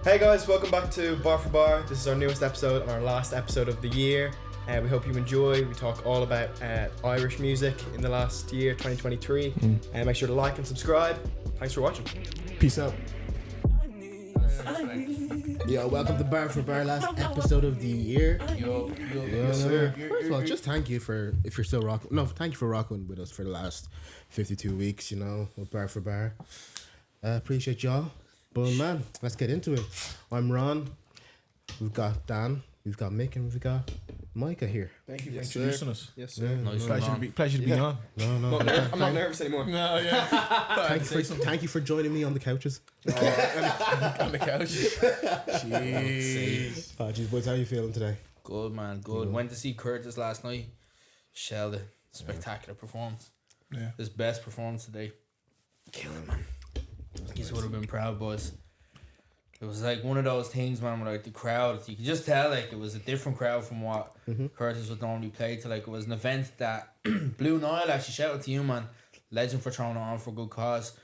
Hey guys, welcome back to Bar for Bar. This is our newest episode and our last episode of the year. We hope you enjoy. We talk all about Irish music in the last year, 2023. And make sure to like and subscribe. Thanks for watching. Peace out. Yo, welcome to Bar for Bar, last episode of the year. Yes, sir. First of all, just thank you for, if you're still rocking, thank you for rocking with us for the last 52 weeks, with Bar for Bar. Appreciate y'all. But man, let's get into it. I'm Ron. We've got Dan. We've got Mick, and we've got Micah here. Thank you for Yes, introducing us. Yes, sir. Nice pleasure to be on. No. I'm not nervous anymore. No, yeah. Thank you for joining me on the couches. On the couch. Jeez. Oh, geez, boys, how are you feeling today? Good, man, good. Went to see Curtis last night. Shelled it. Spectacular performance. Yeah. His best performance today. Killing, man. He would have been proud, boys. It was like one of those things, man, where like the crowd, you could just tell like it was a different crowd from what Curtis would normally play to. Like it was an event that Blue Nile, actually, shout out to you, man. Legend for throwing it on for a good cause.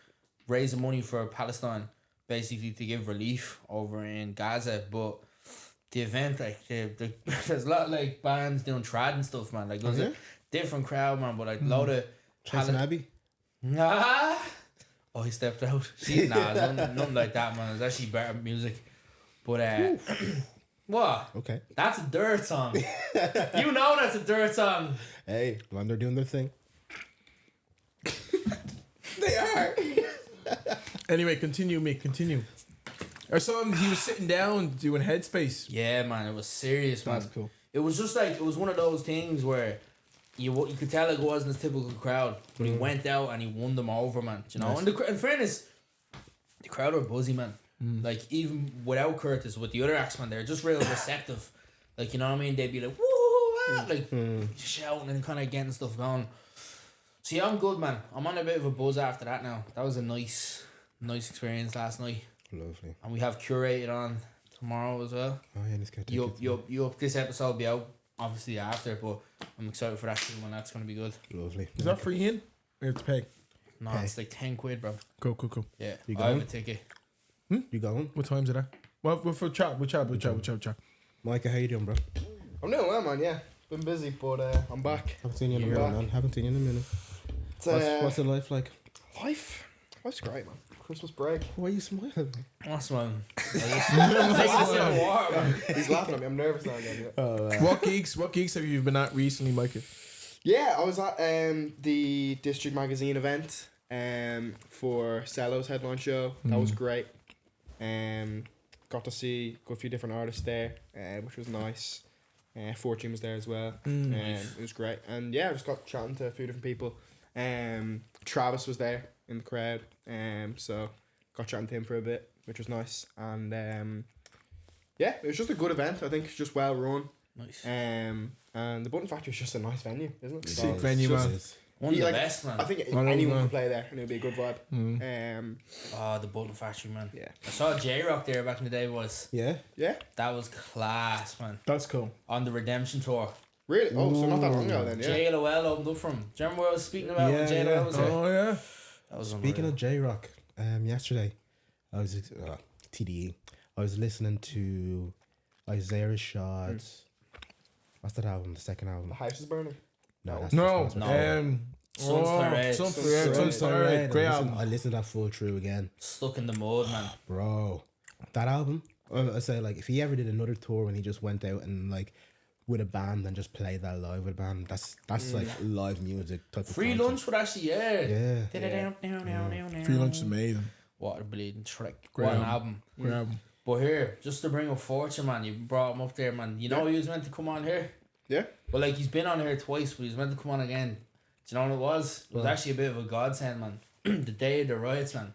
Raising money for Palestine, basically to give relief over in Gaza. But the event, like there's a lot of like bands doing trad and stuff, man. Like it was a different crowd, man, but like load of Chasing Abbey? Nah. Oh, he stepped out. See, nothing like that, man. It's actually better music. But what? Okay. That's a dirt song. You know that's a dirt song. Hey, when they're doing their thing. They are. Anyway, continue, mate. Continue. I saw him. He was sitting down doing headspace. Yeah, man. It was serious, man. That's cool. It was just like, it was one of those things where you could tell like it wasn't a typical crowd, but he went out and he won them over, man. Do you know? Nice. And in fairness, the crowd were buzzy, man. Like even without Curtis, with the other acts, man, they're just real receptive. Like, you know what I mean? They'd be like, woo, like shouting and kind of getting stuff going. So yeah, I'm good, man. I'm on a bit of a buzz after that now. That was a nice experience last night. Lovely. And we have Curated on tomorrow as well. Oh, yeah, let's get You up this episode will be out obviously after, but I'm excited for that too, man. That's gonna be good. Lovely. Is that free in? We have to pay. No, Hey. it's like 10 quid, bro. Cool. Yeah, You I have going? a ticket. You going? What time's it at? Well, we'll chat. Micah, how you doing, bro? I'm doing well, man, yeah. Been busy, but I'm back. Haven't seen you in a You're minute, back. man. Haven't seen you in a minute. It's, What's the life like? Life's great, man. Christmas break. Why are you smiling? That's man. He's laughing at me. I'm nervous now again. Yeah. What gigs have you been at recently, Micah? Yeah, I was at the District Magazine event for Cello's headline show. That was great. Got to see a few different artists there, which was nice. Fortune was there as well. It was great. And yeah, I just got chatting to a few different people. Travis was there in the crowd. So got chatting to him for a bit, which was nice. And yeah, it was just a good event. I think it's just well run. Nice. And the Button Factory is just a nice venue, isn't it? Sick venue, just- man. One of the like, best, man. I think I know, anyone man. can play there and it'll be a good vibe. Oh, the Button Factory, man. Yeah. I saw J-Rock there back in the day. Yeah? Yeah? That was class, man. That's cool. On the Redemption tour. Really? Oh, so not that long ago then, yeah. JLOL opened up for him. Do you remember what I was speaking about when Yeah, JLOL was there? Oh yeah. That was Speaking unreal. of J-Rock, yesterday, I was, TDE, I was listening to Isaiah Rashad's, what's that album, the second album? The house is burning. No, that's No. that's No. Sun's Red. Sun's Red. Great album. I listened to that full through again. Stuck in the mud, man. Bro, that album, I say, like, if he ever did another tour when he just went out and, like, with a band and just played that live with a band, that's like live music type of Free content. lunch would actually, yeah. Yeah. Free lunch is amazing. What a bleeding trick. Great What an album. album. Great album. But here, just to bring up Fortune, man, you brought him up there, man. You know he was meant to come on here? Yeah? Well, like, he's been on here twice, but he's meant to come on again. Do you know what it was? It was actually a bit of a godsend, man. The day of the riots, man.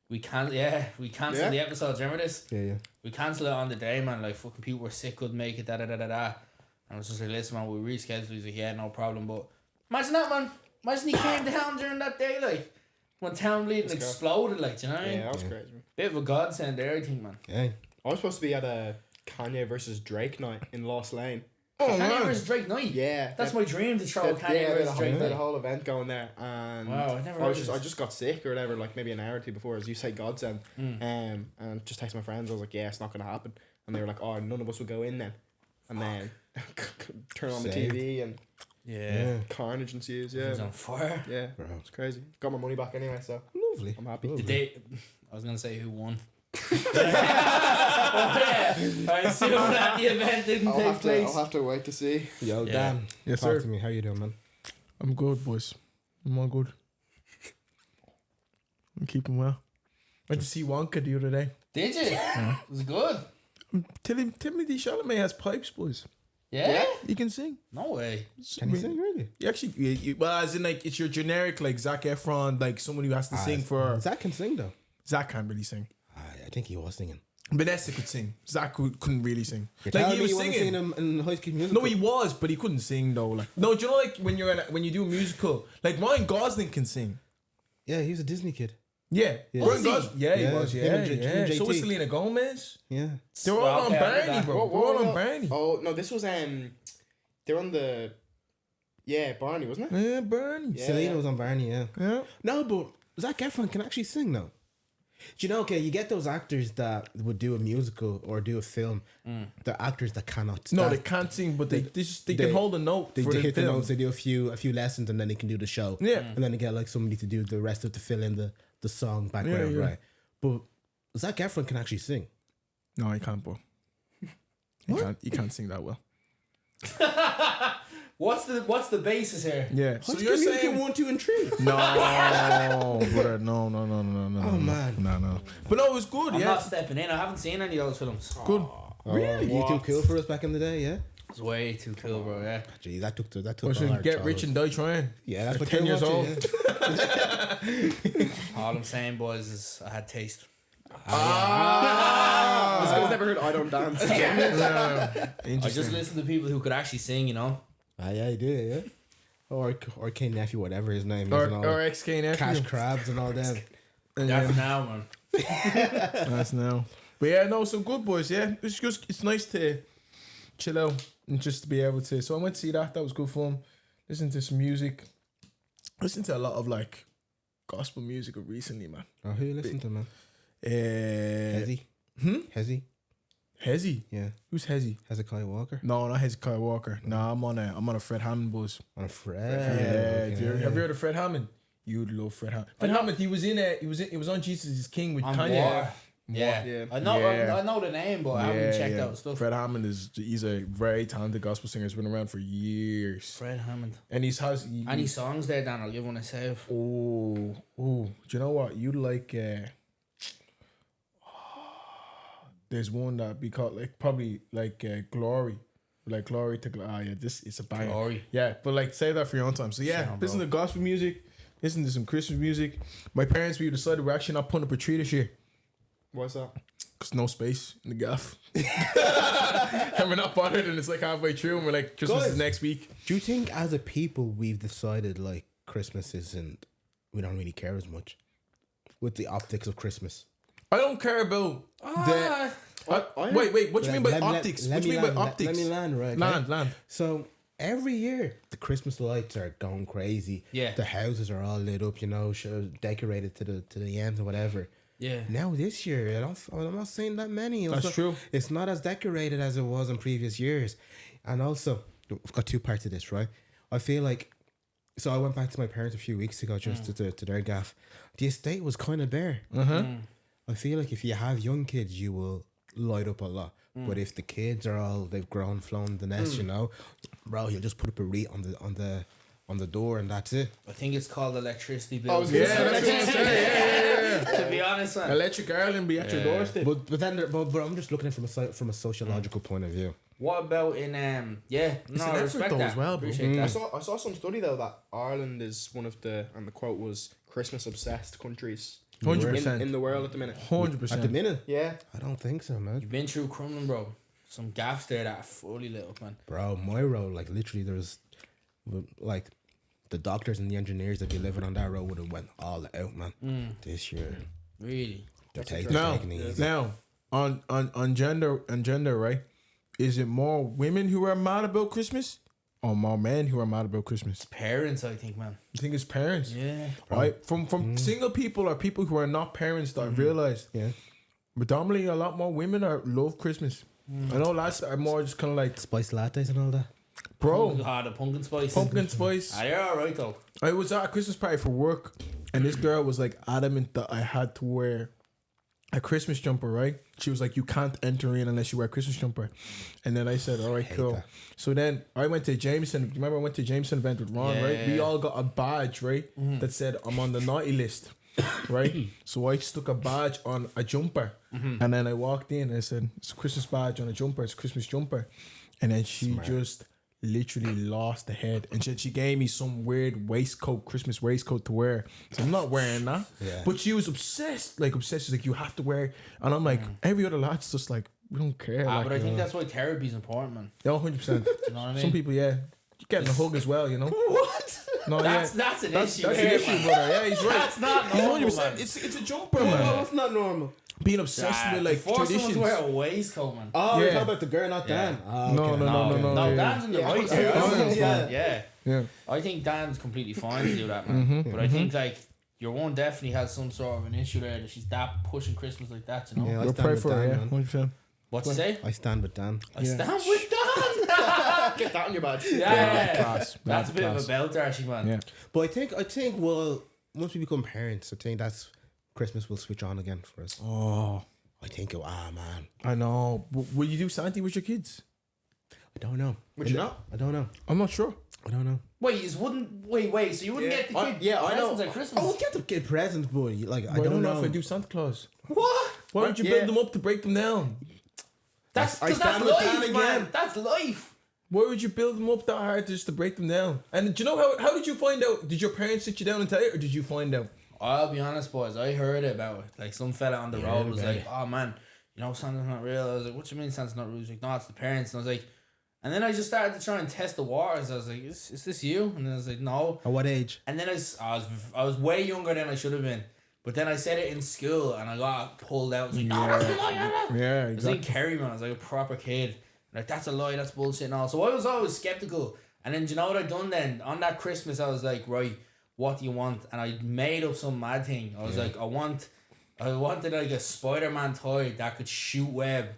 We cancelled the episode. Do you remember this? Yeah. We cancelled it on the day, man. Like, fucking people were sick, couldn't make it, da. And I was just like, listen, man, we rescheduled. He's like, yeah, no problem. But imagine that, man. Imagine he came down during that day, like, when Town Bleeding exploded, like, do you know what I mean? Yeah, that was crazy. Man. Bit of a godsend there, I think, man. Yeah. I was supposed to be at a Kanye versus Drake night in Lost Lane. Oh Kanye man. versus Drake night. Yeah, That's my dream to throw yeah, Kanye they had versus Drake the night. whole event going there, and Wow, I never I heard was of just I this. just got sick or whatever, like maybe an hour or two before, as you say, godsend, and just text my friends. I was like, yeah, it's not gonna happen, and they were like, oh, none of us would go in then, and then turn on the Saved. TV and Yeah. carnage ensues. He was Yeah, on fire. yeah, Bro. it's crazy. Got my money back anyway, so Lovely. I'm happy. Lovely. Did they? I was gonna say who won. I assume that the event didn't I'll take have to place. I'll have to wait to see. Yo, Yeah. Dan. Yes, talk sir. to me. How you doing, man? I'm good, boys. I'm all good. I'm keeping well. Went to see Wonka the other day. Did you? It was good. Timothy Chalamet has pipes, boys. Yeah? He can sing. No way. Can you sing really? You actually, well, as in like it's your generic like Zac Efron, like someone who has to sing for. Zach can sing though. Zach can't really sing. I think he was singing. Vanessa could sing. Zach couldn't really sing. You're Like telling he me was you wasn't singing. him in High School Musical? No, he was, but he couldn't sing though. Like no, do you know like when when you do a musical, like Ryan Gosling can sing. Yeah, he was a Disney kid. Yeah, Yeah. Ryan Was he? Gosling. Yeah, he Yeah, was. him Yeah, and yeah. So was JT. Selena Gomez. Yeah. They were all on Okay, I Barney, did that. bro. We're all on Barney. Oh no, this was they're on the Barney, wasn't it? Yeah, Barney. Yeah. Selena was on Barney, yeah. Yeah. No, but Zac Efron can actually sing though. Do you know, okay, you get those actors that would do a musical or do a film. They're actors that cannot. No, that- they can't sing, but they they- can hold a note They for the hit the film. notes, they do a few lessons, and then they can do the show. Yeah. And then they get like somebody to do the rest of to fill in the song background, Yeah, yeah. right? But Zac Efron can actually sing. No, he can't, bro. He can't sing that well. What's the basis here? Yeah. So High you're School Musical saying 1, 2, and 3. no, brother, no. Oh, man. no. But no, it was good. I'm Yeah, not stepping in. I haven't seen any of those films. good. Really? You too cool for us back in the day, yeah? It's way too cool, bro. Yeah. Gee, that took I all should our get rich childhood. and die trying. Yeah, that's At what 10 you're years watching, old. yeah. All I'm saying, boys, is I had taste. This guy's never heard I Don't Dance. I just Interesting. listen to people who could actually sing, you know. Ah, yeah, you do, yeah. Or King Nephew, whatever his name is, Or and all XK nephew. Cash Crabs and all them. That's now, man. That's now. But yeah, no, so good, boys. Yeah, it's nice to chill out and just to be able to. So I went to see that. That was good fun. Listen to some music. Listen to a lot of like gospel music recently, man. Oh, who you listen to, man? Hezzy. Hezzy? Hezzy. Yeah. Who's Hezzy? Hezekiah Walker? No, not Hezekiah Walker. No, I'm on a Fred Hammond buzz. On a Fred. Yeah, okay. have you heard of Fred Hammond? You'd love Fred Hammond. Fred Hammond. He was on Jesus is King with On Kanye. War. Yeah. Yeah. I know. Yeah. I know the name, but I haven't checked out stuff. Fred Hammond he's a very talented gospel singer. He's been around for years. Fred Hammond. And Any songs there, Dan? I'll give one a save. Oh, do you know what? You'd like there's one that be called like probably like Glory. Like Glory to yeah, this is a banger. Glory. Yeah, but like save that for your own time. So yeah, Sound, listen bro. to gospel music, listen to some Christmas music. My parents, we decided we're actually not putting up a tree this year. What's that? Cause no space in the gaff. And we're not bothered, and it's like halfway through, and we're like, Christmas Guys. is next week. Do you think as a people we've decided like Christmas isn't, we don't really care as much with the optics of Christmas? I don't care about the. Wait, what do you mean by optics? What do you mean by optics? Let me land, right? Land. So every year the Christmas lights are going crazy. Yeah. The houses are all lit up, decorated to the end or whatever. Yeah. Now this year, I'm not seeing that many. That's true. It's not as decorated as it was in previous years. And also, I've got two parts to this, right? I feel like, so I went back to my parents a few weeks ago just to their gaff. The estate was kind of bare. I feel like if you have young kids, you will light up a lot. But if the kids are they've grown, flown the nest, bro, you'll just put up a wreath on the door and that's it. I think it's called electricity I bills. was gonna Yeah, say, that's what I'm saying. Yeah. To be honest, man. Electric Ireland be at your doorstep. But I'm just looking at it from a sociological point of view. What about in no, an I effort respect though that. as well, bro. Appreciate I that. saw some study though that Ireland is one of the, and the quote was, Christmas obsessed countries 100%. in the world at the minute. 100%. At the minute, Yeah. I don't think so, man. You've been through Crumlin, bro. Some gaps there that are fully lit up, man. Bro, my road, like literally, there's like the doctors and the engineers that be living on that road would have went all out, man. This year, Really. they're taking it easy. Now, on gender, right? is it more women who are mad about Christmas or more men who are mad about Christmas? Parents, I think, man. You think it's parents? Yeah. Right? From single people or people who are not parents that I've realized, Yeah. predominantly a lot more women love Christmas. I know lads are more just kind of like, Spice lattes and all that. bro, The pumpkin spice. pumpkin spice. Ah, you're alright though. I was at a Christmas party for work, and this girl was like adamant that I had to wear a Christmas jumper, right? She was like, you can't enter in unless you wear a Christmas jumper. And then I said, all right, cool. that. So then I went to Jameson. Remember I went to Jameson event with Ron, right? We Yeah. all got a badge, right? That said, I'm on the naughty list, right? So I stuck a badge on a jumper. And then I walked in and I said, it's a Christmas badge on a jumper. It's a Christmas jumper. And then she just literally lost the head. And she gave me some weird waistcoat, Christmas waistcoat to wear. So I'm not wearing that. Yeah. But she was obsessed. She's like, you have to wear. And I'm like, every other lad's just like, we don't care. But I think that's why therapy's important, man. Yeah, 100%. You know what I mean? Some people, yeah. You're getting a hug as well, you know? What? No, That's yeah. an That's issue. an here, issue, man. brother. Yeah, he's right. That's not He's normal, 100%. man. It's a jumper, man. That's not normal. Being obsessed with like Force someone traditions. to wear a waistcoat, man. Oh, Yeah. you're talking about the girl, not Yeah. Dan. Oh, No, okay. no, yeah. Dan's in the Yeah, right yeah, there. yeah. Yeah. Yeah. Yeah. I think Dan's completely fine to do that, man. But I think like your one definitely has some sort of an issue there that she's that pushing Christmas like that, you know. Yeah, I We'll stand pray with for her, Dan, yeah. man. 100%. What to say? I stand with Dan. I stand with Dan. Get that on your badge. Yeah, Class. that's a bit Class. of a belter, actually, man. Yeah. But I think, well, once we become parents, I think that's Christmas will switch on again for us. Oh, I think, man. I know. Will you do Santa with your kids? I don't know. Would you not? I don't know. I'm not sure. I don't know. Wait, you wouldn't wait. So you wouldn't Yeah. get the I- kid yeah, I know. presents at Christmas? Oh, we'll get the kid presents, but like, I But don't know. if I do Santa Claus. What? Why would you Yeah. build them up to break them down? That's I 'cause that's stand with Dan life, man. again. That's life. Why would you build them up that hard just to break them down? And do you know how did you find out? Did your parents sit you down and tell you, or did you find out? I'll be honest, boys. I heard about it. Like some fella on the road was like, "Oh man, you know Santa's not real." I was like, "What you mean Santa's not real?" He was like, "No, it's the parents." And I was like, and then I just started to try and test the waters. I was like, "Is this you?" And then I was like, "No." At what age? And then I was way younger than I should have been. But then I said it in school and I got pulled out. I was like, "No, that's a lie." Yeah, I was like Kerry, man. I was like a proper kid. Like, that's a lie, that's bullshit and all. So I was always skeptical. And then do you know what I done then? On that Christmas, I was like, right, what do you want? And I made up some mad thing. I was like, I wanted like a Spider-Man toy that could shoot web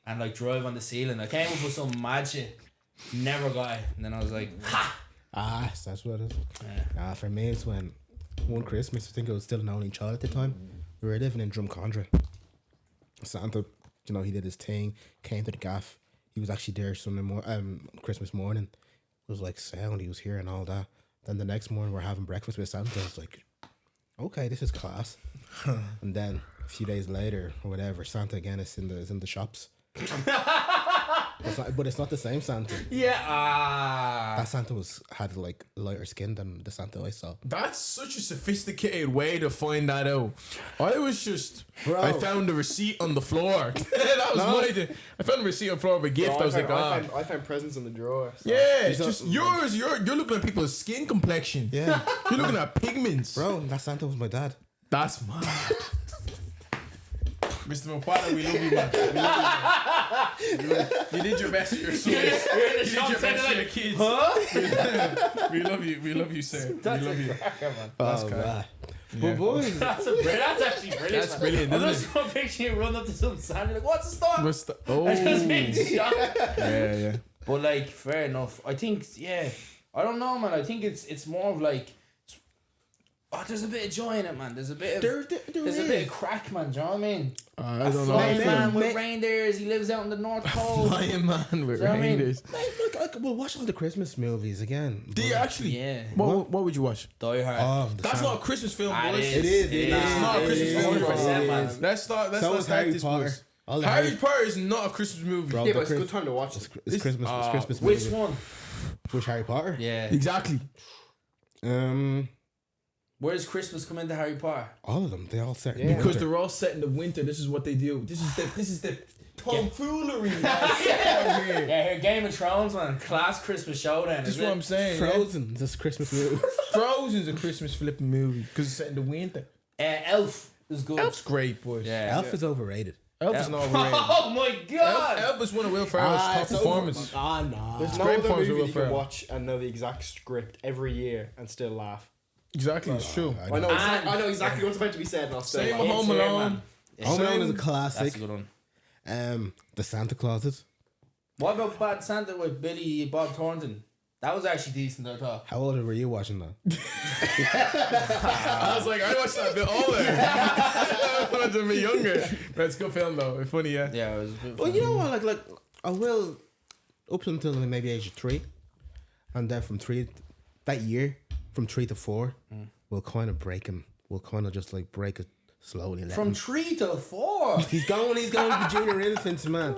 and like drive on the ceiling. I came up with some mad shit. Never got it. And then I was like, ha! That's what it is. Yeah. For me, it's when one Christmas, I think I was still an only child at the time. We were living in Drumcondra. Santa, you know, he did his thing, came to the gaff. He was actually there Christmas morning. It was like sound, he was here and all that. Then the next morning we're having breakfast with Santa. I was like, okay, this is class. And then a few days later or whatever, Santa again is in the shops. But it's not the same Santa. Yeah, That Santa had like lighter skin than the Santa I saw. That's such a sophisticated way to find that out. I was just, Bro. I found the receipt on the floor. That was my thing. I found the receipt on the floor of a gift. I was like, I found presents in the drawer. So. yeah, it's These are- just yours. You're looking at people's skin complexion. Yeah. You're looking at pigments. Bro, that Santa was my dad. That's mad. Mr. Mopata, we love you, man. We love you, man. You did your best for your sons. You did your best for your kids. We love you. We love you, sir. That's we love you. cracker, man. That's Oh, kind. man. Yeah. But boys, That's actually brilliant. That's man. brilliant, I'm isn't just gonna picture you run up to some Santa like, what's the story? What's the, oh. I just made shocked. Yeah, yeah. But like, fair enough. I think, yeah, I don't know, man. I think it's more of like, there's a bit of joy in it, man. There's a bit of there's a bit of crack, man. Do you know what I mean? I A don't know. flying man with Mate. reindeers. He lives out in the North Pole. Flying man with Do you know what I mean? reindeers. we'll watch all the Christmas movies again. Do you actually? Yeah. What would you watch? Die Hard. Oh, That's not a Christmas film, Ah, boys. It is. It's not a Christmas film, bro. 100%, man. Let's So not is start Harry this, Potter. boys. All the Harry Potter is not a Christmas movie. Bro, Yeah, the but it's a Chris- good time to watch it. It's Christmas. It's Christmas Which movie. one? Which Harry Potter? Yeah. Exactly. Where does Christmas come into Harry Potter? All of them. They all set. Because they're all set in the winter. This is what they do. This is the tomfoolery. that's out here. Yeah, here Game of Thrones, man. Class Christmas show then. This Is is what it? I'm saying. yeah. Frozen. This Christmas movie. Frozen's a Christmas flipping movie because it's set in the winter. Elf is good. Elf's great, boys. Yeah. Elf is overrated. Elvis not overrated. Oh my god! Elvis one of Will Ferrell's top it's over. performers. No. There's no great other performance movie with that Will you can Ferrell. watch and know the exact script every year and still laugh. Exactly, it's true. I know, I know exactly what's about to be said and I'll still Same laugh. with Home It's here, Alone. man. Home Alone is a Same- That's classic. a good one. The Santa Clauses. What about Bad Santa with Billy Bob Thornton? That was actually decent, I thought. How old were you watching that? I was like, I watched that a bit older. I wanted to be younger. But it's a good film though. It's funny, yeah. Yeah, it was a bit. Well, you know what? Like I will up until maybe age of 3, and then from 3 that year, from 3 to 4, we'll kind of break him. We'll kind of just like break it slowly. Let From him. 3 to 4. He's going to the junior infants, man.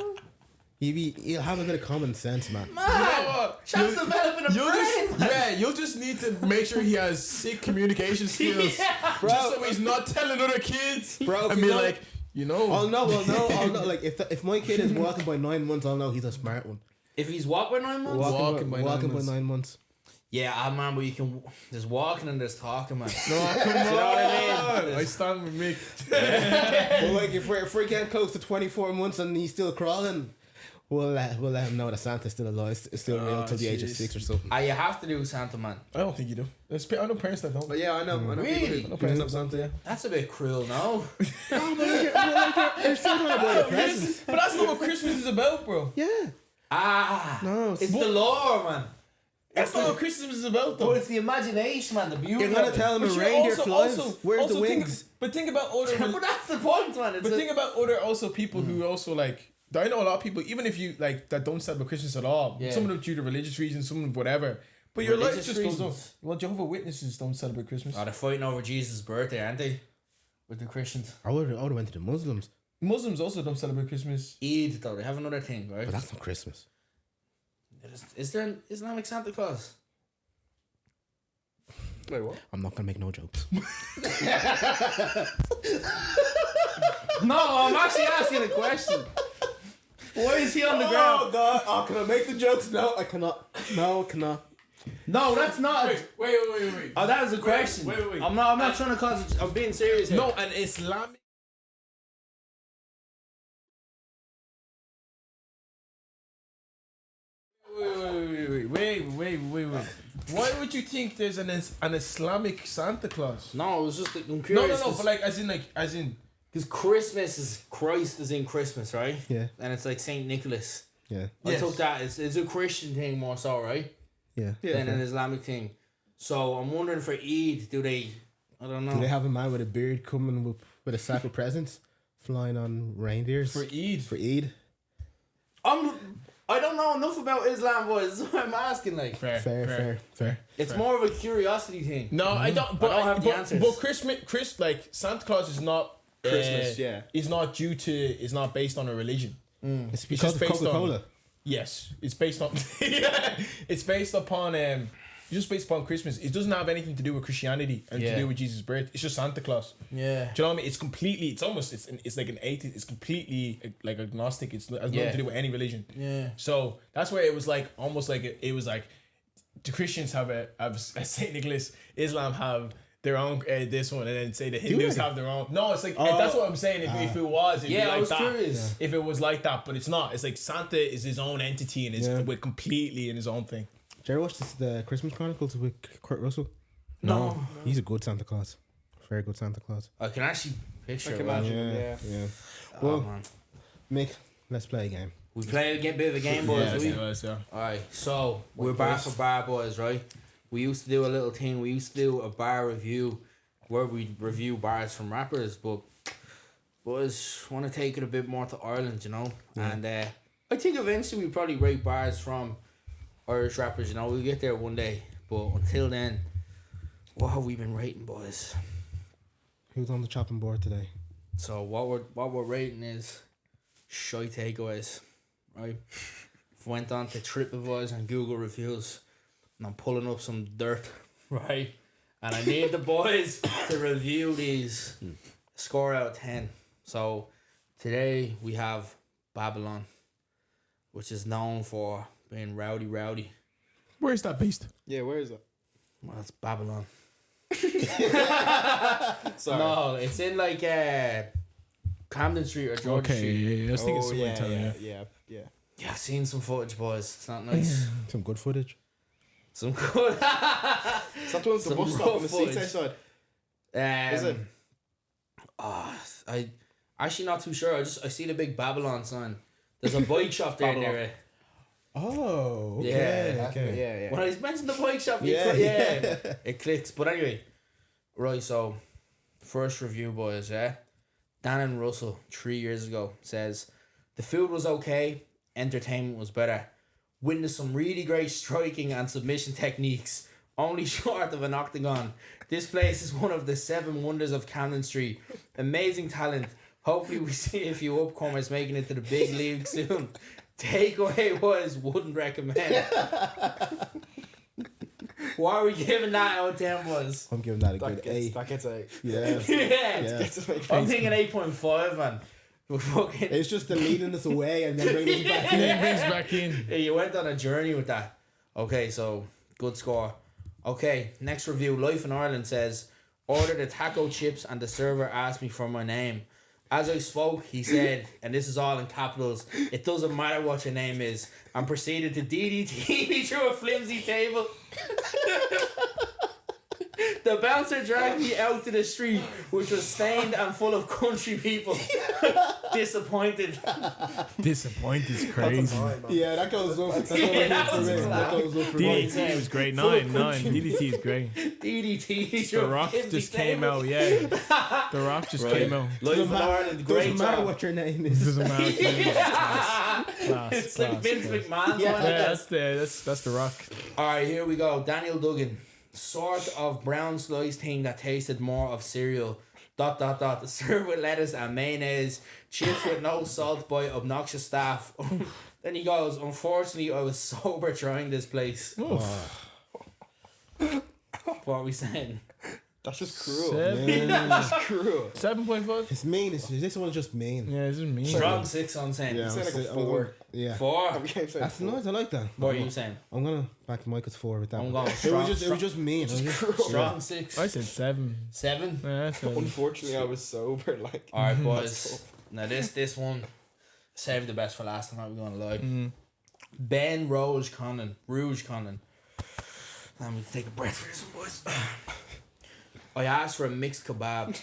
He'll have a bit of common sense, man. Man, Chad's developing a brain. You'll just need to make sure he has sick communication skills. Bro. Just so he's not telling other kids. Bro, if and you be know- like, I'll know. Like if my kid is walking by 9 months, I'll know he's a smart one. If he's what by 9 months? Walking by 9 months. 9 months. Yeah, man, but you can. There's walking and there's talking, man. No, come on. You know what I mean? I stand with Mick. But like if we're getting close to 24 months and he's still crawling, we'll let him know that Santa's still alive, it's still real till the age of jeez. 6 or something. You have to do Santa, man. I don't think you do. I know parents that don't. But yeah, I know. I know Really? people I know who parents that have Santa, yeah. That's a bit cruel, no? They're still gonna buy the presents. But that's not what Christmas is about, bro. Yeah. No, It's the lore, man. That's not what Christmas is about, though. But it's the imagination, man. The beauty. You're gonna of it. tell him a But reindeer flies. Where's the wings? But think about other. But that's the point, man. It's But think about other also people who also like. I know a lot of people, even if you like that don't celebrate Christmas at all. Yeah. Some of them due to religious reasons, some of them whatever. But your life Religious just goes on. reasons. Well, Jehovah's Witnesses don't celebrate Christmas. Oh, they're fighting over Jesus' birthday, aren't they? With the Christians. I would have went to the Muslims, Muslims also don't celebrate Christmas. Eid, though. They have another thing, right? but that's not Christmas. Is there an Islamic Santa Claus? Wait, what? I'm not gonna make no jokes. No, I'm actually asking a question. Why is he on the ground? God! Oh, can I make the jokes? No, I cannot. No, I cannot. No, that's not. Wait. Oh, that was a question. wait. I'm not trying to cause. I'm being serious here. No, an Islamic. Wait. Why would you think there's an Islamic Santa Claus? No, it was just I'm No, curious. but like as in. because Christmas is Christ is in Christmas, right? Yeah, And it's like Saint Nicholas. yeah, I Yes. took that. It's a Christian thing more so, right? yeah. Than an Islamic thing. So I'm wondering for Eid, do they? I don't know. Do they have a man with a beard coming with a sack of presents, flying on reindeers For Eid. for Eid? I don't know enough about Islam, boys. That's what I'm asking. Like, Fair. it's more of a curiosity thing. No, I don't. But I don't have the but, answers. But Christmas, like Santa Claus is not Christmas, yeah. Is not due to. Is not based on a religion. It's because just of based on- Coca-Cola. Yes, it's based on. Yeah, it's based upon. Just based upon Christmas. It doesn't have anything to do with Christianity and Yeah. to do with Jesus' birth. It's just Santa Claus. Yeah. Do you know what I mean? It's completely. It's almost. It's like an atheist. It's completely like agnostic. It has Yeah. nothing to do with any religion. Yeah. So that's where it was like almost like it was like the Christians have a Saint Nicholas, Islam have their own this one, and then say the Hindus they? have their own. No, it's like that's what I'm saying. If it was, it'd Yeah, be I like was that. curious. If it was like that, but it's not. It's like Santa is his own entity and is Yeah. with completely in his own thing. Did you ever watch the Christmas Chronicles with Kurt Russell? No. He's a good Santa Claus. Very good Santa Claus. I can actually picture I it. can man. imagine. Yeah. Oh, Well, man. Mick, let's play a game. We play a bit of a game, boys. Yeah, we? yeah. Alright, so we're bar for bar, boys, right? We used to do a little thing. We used to do a bar review where we review bars from rappers, but boys want to take it a bit more to Ireland, you know? And I think eventually we probably rate bars from Irish rappers, you know? We'll get there one day, but until then, what have we been rating, boys? Who's on the chopping board today? So what we're rating is Shy Takeaways, right? Went on to TripAdvisor and Google reviews, and I'm pulling up some dirt, right? And I need the boys to review these. Score out of 10. So today we have Babylon, which is known for being rowdy. Where is that based? Yeah, where is it? Well, it's Babylon. Sorry. No, it's in like Camden Street or George Okay, Street. yeah. I was thinking Oh, someone yeah, telling yeah, you. yeah. Yeah, I've seen some footage, boys. It's not nice. Some good footage. Some good. Is that the one with the Some bus stop rough and the seats footage. outside? Is it? I actually not too sure. I see the big Babylon sign. There's a bike shop there near it. Oh, okay. Yeah, okay. Yeah, When I mentioned the bike shop, Yeah, it clicks. But anyway, right. So, first review, boys. Yeah, Dan and Russell 3 years ago says the food was okay, entertainment was better. Witnessed some really great striking and submission techniques, only short of an octagon. This place is one of the 7 wonders of Camden Street. Amazing talent. Hopefully we see a few upcomers making it to the big league soon. Takeaway was wouldn't recommend. Why are we giving that out of 10 was? I'm giving that a good A. That gets a. Yeah. Yeah. Gets a I'm thinking 8.5, man. We're fucking. It's just the leading us away and then bringing us back And in. then brings back in. Yeah, you went on a journey with that. Okay, so good score. Okay, next review. Life in Ireland says, ordered the taco chips and the server asked me for my name. As I spoke, he said, and this is all in capitals, it doesn't matter what your name is, and proceeded to DDT me through a flimsy table. The bouncer dragged me out to the street, which was stained and full of country people. Disappointed. Disappointed is crazy. Yeah, that goes over. That was That class. goes over for me. DDT was great. Full of 9. DDT is great. DDT through The a Rock flimsy just table. came out, yeah. The Rock just came out. Life in Ireland, great Doesn't matter job. what your name It is. doesn't matter. Class, It's like class, Vince class. McMahon. Yeah, going like that. that's the Rock. Alright, here we go. Daniel Duggan. Sort of brown sliced thing that tasted more of cereal. ... Served with lettuce and mayonnaise. Chips with no salt by obnoxious staff. Then he goes, unfortunately, I was sober trying this place. What are we saying? That's just cruel. 7. That's cruel. 7.5. It's mean. This one's just mean. Yeah, this is mean. Strong 6, I'm saying. Yeah, Say like a I'm 4. going- Yeah. 4. I became saying That's nice. I like that. What are you saying? I'm gonna back Michael's 4 with that. I'm one. going It strong. was just mean. It was just- Strong 6. I said 7. 7. Yeah, that's 7. Unfortunately, I was sober. Like, Alright, boys. Now this one, save the best for last. I'm not gonna lie. Ben Rouge Connon. Let me take a breath for this one, boys. I asked for a mixed kebab.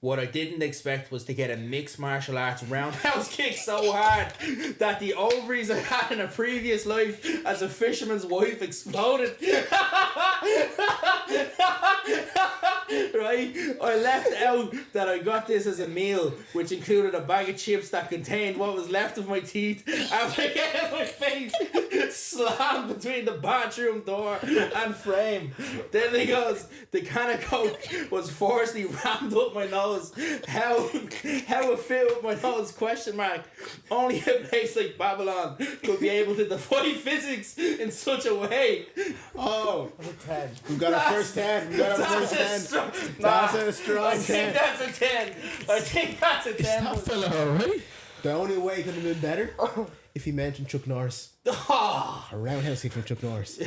What I didn't expect was to get a mixed martial arts roundhouse kick so hard that the ovaries I had in a previous life as a fisherman's wife exploded. Right? I left out that I got this as a meal, which included a bag of chips that contained what was left of my teeth after getting my face slammed between the bathroom door and frame. Then he goes, the can of Coke was forcibly rammed up my nose. How it fit with my nose? Question mark. Only a place like Babylon could be able to defy physics in such a way. Oh, we got our first 10. We got our first 10. Nah, That's a strong I think 10. that's a 10. I think that's a 10. That fella alright? The only way it could have been better if he mentioned Chuck Norris. Oh. A roundhouse kick from Chuck Norris.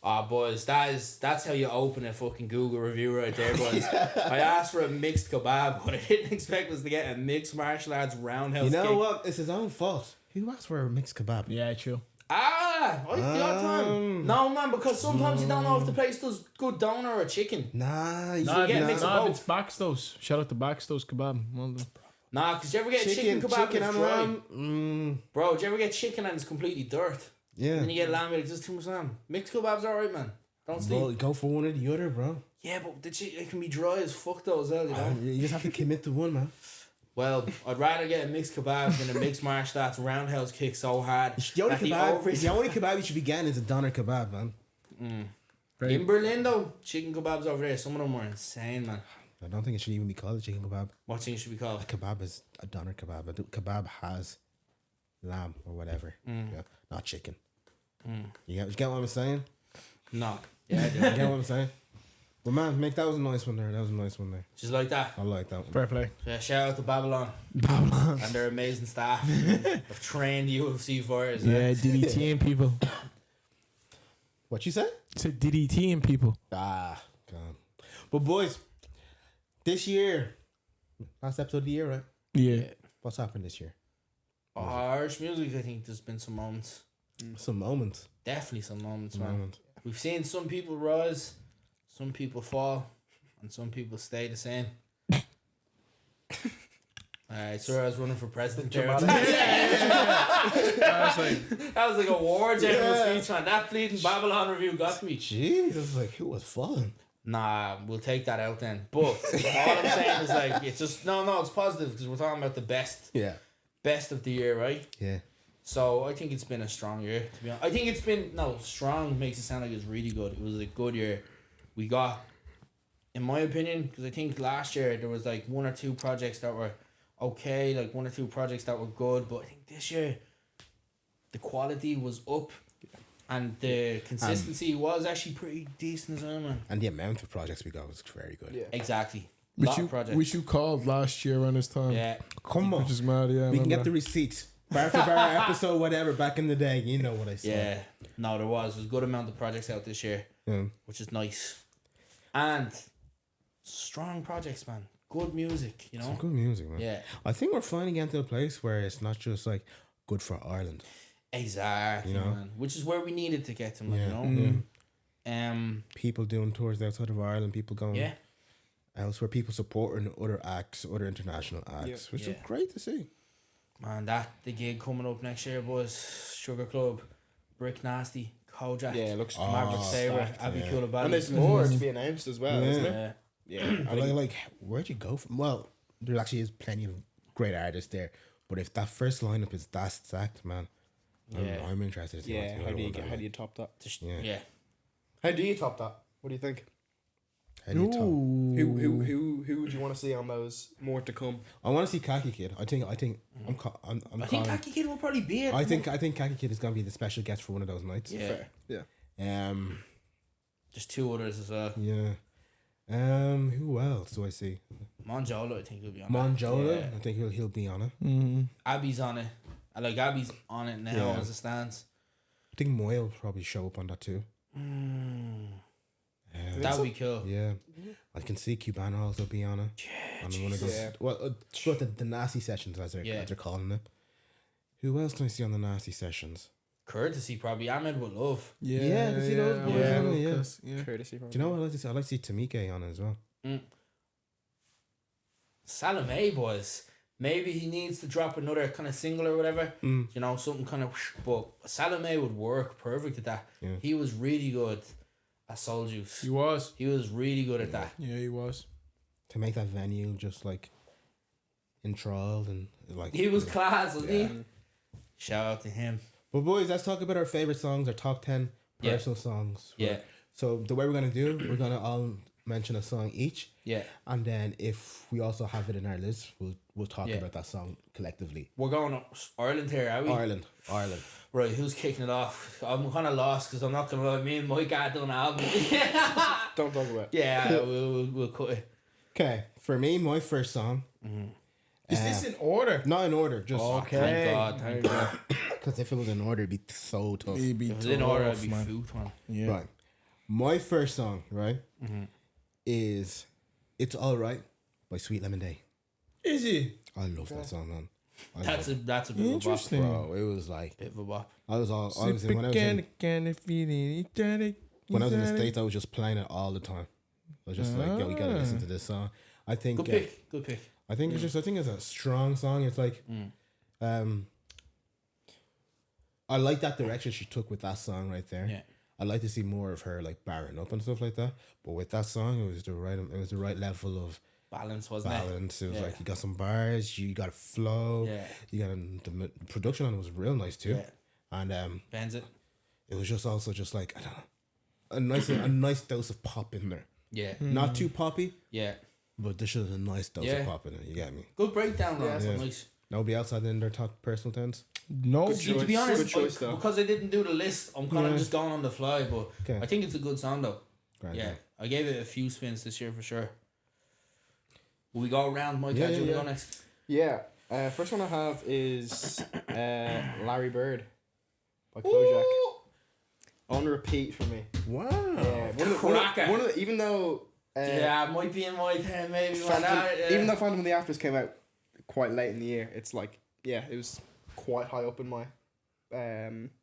Ah, boys, that's how you open a fucking Google review right there, boys. I asked for a mixed kebab. What I didn't expect was to get a mixed martial arts roundhouse You know kick. what? It's his own fault. Who asked for a mixed kebab? Yeah, true. What the odd time? No, man, because sometimes you don't know if the place does good doner or chicken. Nah, you Nah, get mixed Nah, both. it's Baxtos. Shout out to Baxtos Kebab. Well done. Nah, because you ever get chicken kebab and it's and dry? lamb. Bro, do you ever get chicken and it's completely dirt? Yeah. And then you get lamb and it's just too much lamb. Mixed kebab's alright, man. Don't sleep. Well, go for one or the other, bro. Yeah, but the chicken it can be dry as fuck though as well, you know? You just have to commit to one, man. Well, I'd rather get a mixed kebab than a mixed martial arts roundhouse kick so hard. The only that the kebab, ovaries- the only kebab you should be getting is a doner kebab, man. In Berlin though, chicken kebabs over there, some of them were insane, man. I don't think it should even be called a chicken kebab. What thing should be A called? kebab is a doner kebab. A kebab has lamb or whatever. Yeah, not chicken. You get what I'm saying? No. Yeah, I do. You get what I'm saying? But man, that was a nice one there. That was a nice one there. Just like that. I like that one. Fair play. Yeah, shout out to Babylon Babylon. and their amazing staff of trained UFC fighters. Yeah, DDTing people. What you said? Said DDTing people. Ah, God. But boys, this year, last episode of the year, right? Yeah. What's happened this year? Irish music, I think there's been some moments. Some moments. Definitely some moments, man. Moment. We've seen some people rise, some people fall, and some people stay the same. Alright, so I was running for president there. I was like, That was like a war general speech, man. That Bleeding Babylon review got me. Jeez, I was like, who was falling? Nah, we'll take that out then. But all I'm saying is like, it's just no, it's positive because we're talking about the best of the year, right? Yeah. So I think it's been a strong year. To be honest, I think it's been strong makes it sound like it's really good. It was a good year. We got, in my opinion, because I think last year there was like one or two projects that were okay, like one or two projects that were good, but I think this year the quality was up and the consistency was actually pretty decent as well, man. And the amount of projects we got was very good. Yeah. Exactly. which you called last year around this time. Yeah. Come on. Which is mad, yeah. I We can get remember the receipts. Bar for bar episode, whatever, back in the day. You know what I said. Yeah. No, there was a good amount of projects out this year, which is nice. And strong projects, man. Good music, you know? Some good music, man. Yeah. I think we're finally getting to a place where it's not just like good for Ireland. Exactly, You know? man. Which is where we needed to get to, man, Yeah. you know? People doing tours outside of Ireland, people going Yeah. elsewhere, people supporting other acts, other international acts, which is Yeah. great to see. Man, the gig coming up next year was Sugar Club, Brick Nasty, Kojak, Yeah, it looks Maverick Sabre, stacked, Abbey yeah. Coulibaly. And there's more to be announced as well, isn't it? Yeah. Yeah. I like, where'd you go from? Well, there actually is plenty of great artists there, but if that first lineup is that stacked, man, I'm interested to see Yeah. what's How do you top that? Yeah. How do you top that? What do you think? How do you top? Who would you want to see on those more to come? I want to see Khaki Kid. I think I'm I think calling. Khaki Kid will probably be it. I think Khaki Kid is gonna be the special guest for one of those nights. Yeah. Fair. Yeah. There's two others as well. Yeah. Who else do I see? Monjola, I think, will be on Monjola. it. Yeah. I think he'll be on it. Abby's on it. I like Abby's on it now Yeah. as it stands. I think Moyle will probably show up on that too. That would be cool. Yeah. I can see Cubana also be on it. Yeah, On one of those. Yeah. Well, the nasty sessions as they're calling it. Who else can I see on the nasty sessions? Courtesy, probably. Ahmed would love. Yeah, to see those boys yeah. on it, yeah. Courtesy. Do you know what I like to see? I like to see Tamike on it as well. Salome, boys. Maybe he needs to drop another kind of single or whatever. You know, something kind of. But Salome would work perfect at that. Yeah. He was really good at Soul Juice. He was. He was really good at that. Yeah, he was. To make that venue just like enthralled and like. He was class, wasn't he? Shout out to him. But boys, let's talk about our favorite songs, our top 10 Yeah. personal songs. Yeah. So the way we're gonna do, we're gonna all mention a song each, Yeah. and then if we also have it in our list, we'll talk Yeah. about that song collectively. We're going to Ireland here, are we? Ireland. Right, who's kicking it off? I'm kind of lost because I'm not going to lie. Me and Mike had done an album. Don't talk about it. Yeah, we'll cut it. Okay, for me, my first song. Is this in order? Not in order, just Thank God. because if it was in order, it'd be so tough. It'd be If it was in order, tough, I'd be man. food, man. Yeah. Right, my first song, right, is "It's Alright" by Sweet Lemon Day. Is he? I love that song, man. That's a bit of a bop. Interesting. Bro, it was like Bit of a bop. I was when I was in the States, I was just playing it all the time. I was just like, yo, you gotta listen to this song. I think Good pick. Good pick. I think it's a strong song. It's like I like that direction she took with that song right there. Yeah. I like to see more of her like barring up and stuff like that. But with that song, it was the right level of Balance, wasn't balance. It was Yeah. like you got some bars, you got a flow, Yeah. you got the production on it was real nice too. Yeah. And Bends it. it was just also just like I don't know, a nice dose of pop in there. Yeah. Not too poppy, Yeah. but this is a nice dose Yeah. of pop in it. You get me? Good breakdown, Ron. Yeah. Nice. Nobody else had in their top personal tens. No. Good See, to be choice. honest, Good choice, though. because I didn't do the list, I'm kind of Yeah. just going on the fly. But Okay. I think it's a good song, though. Grand, Yeah, I gave it a few spins this year for sure. Will we go around, Mike? Yeah, Yeah, yeah. go next. Yeah. First one I have is Larry Bird by Kojak. On repeat for me. Wow. Yeah. Cracker. One of the, even though Yeah, it might be in my 10 maybe. Phantom, Man. even though Phantom of the Opera came out quite late in the year, it's like, yeah, it was quite high up in my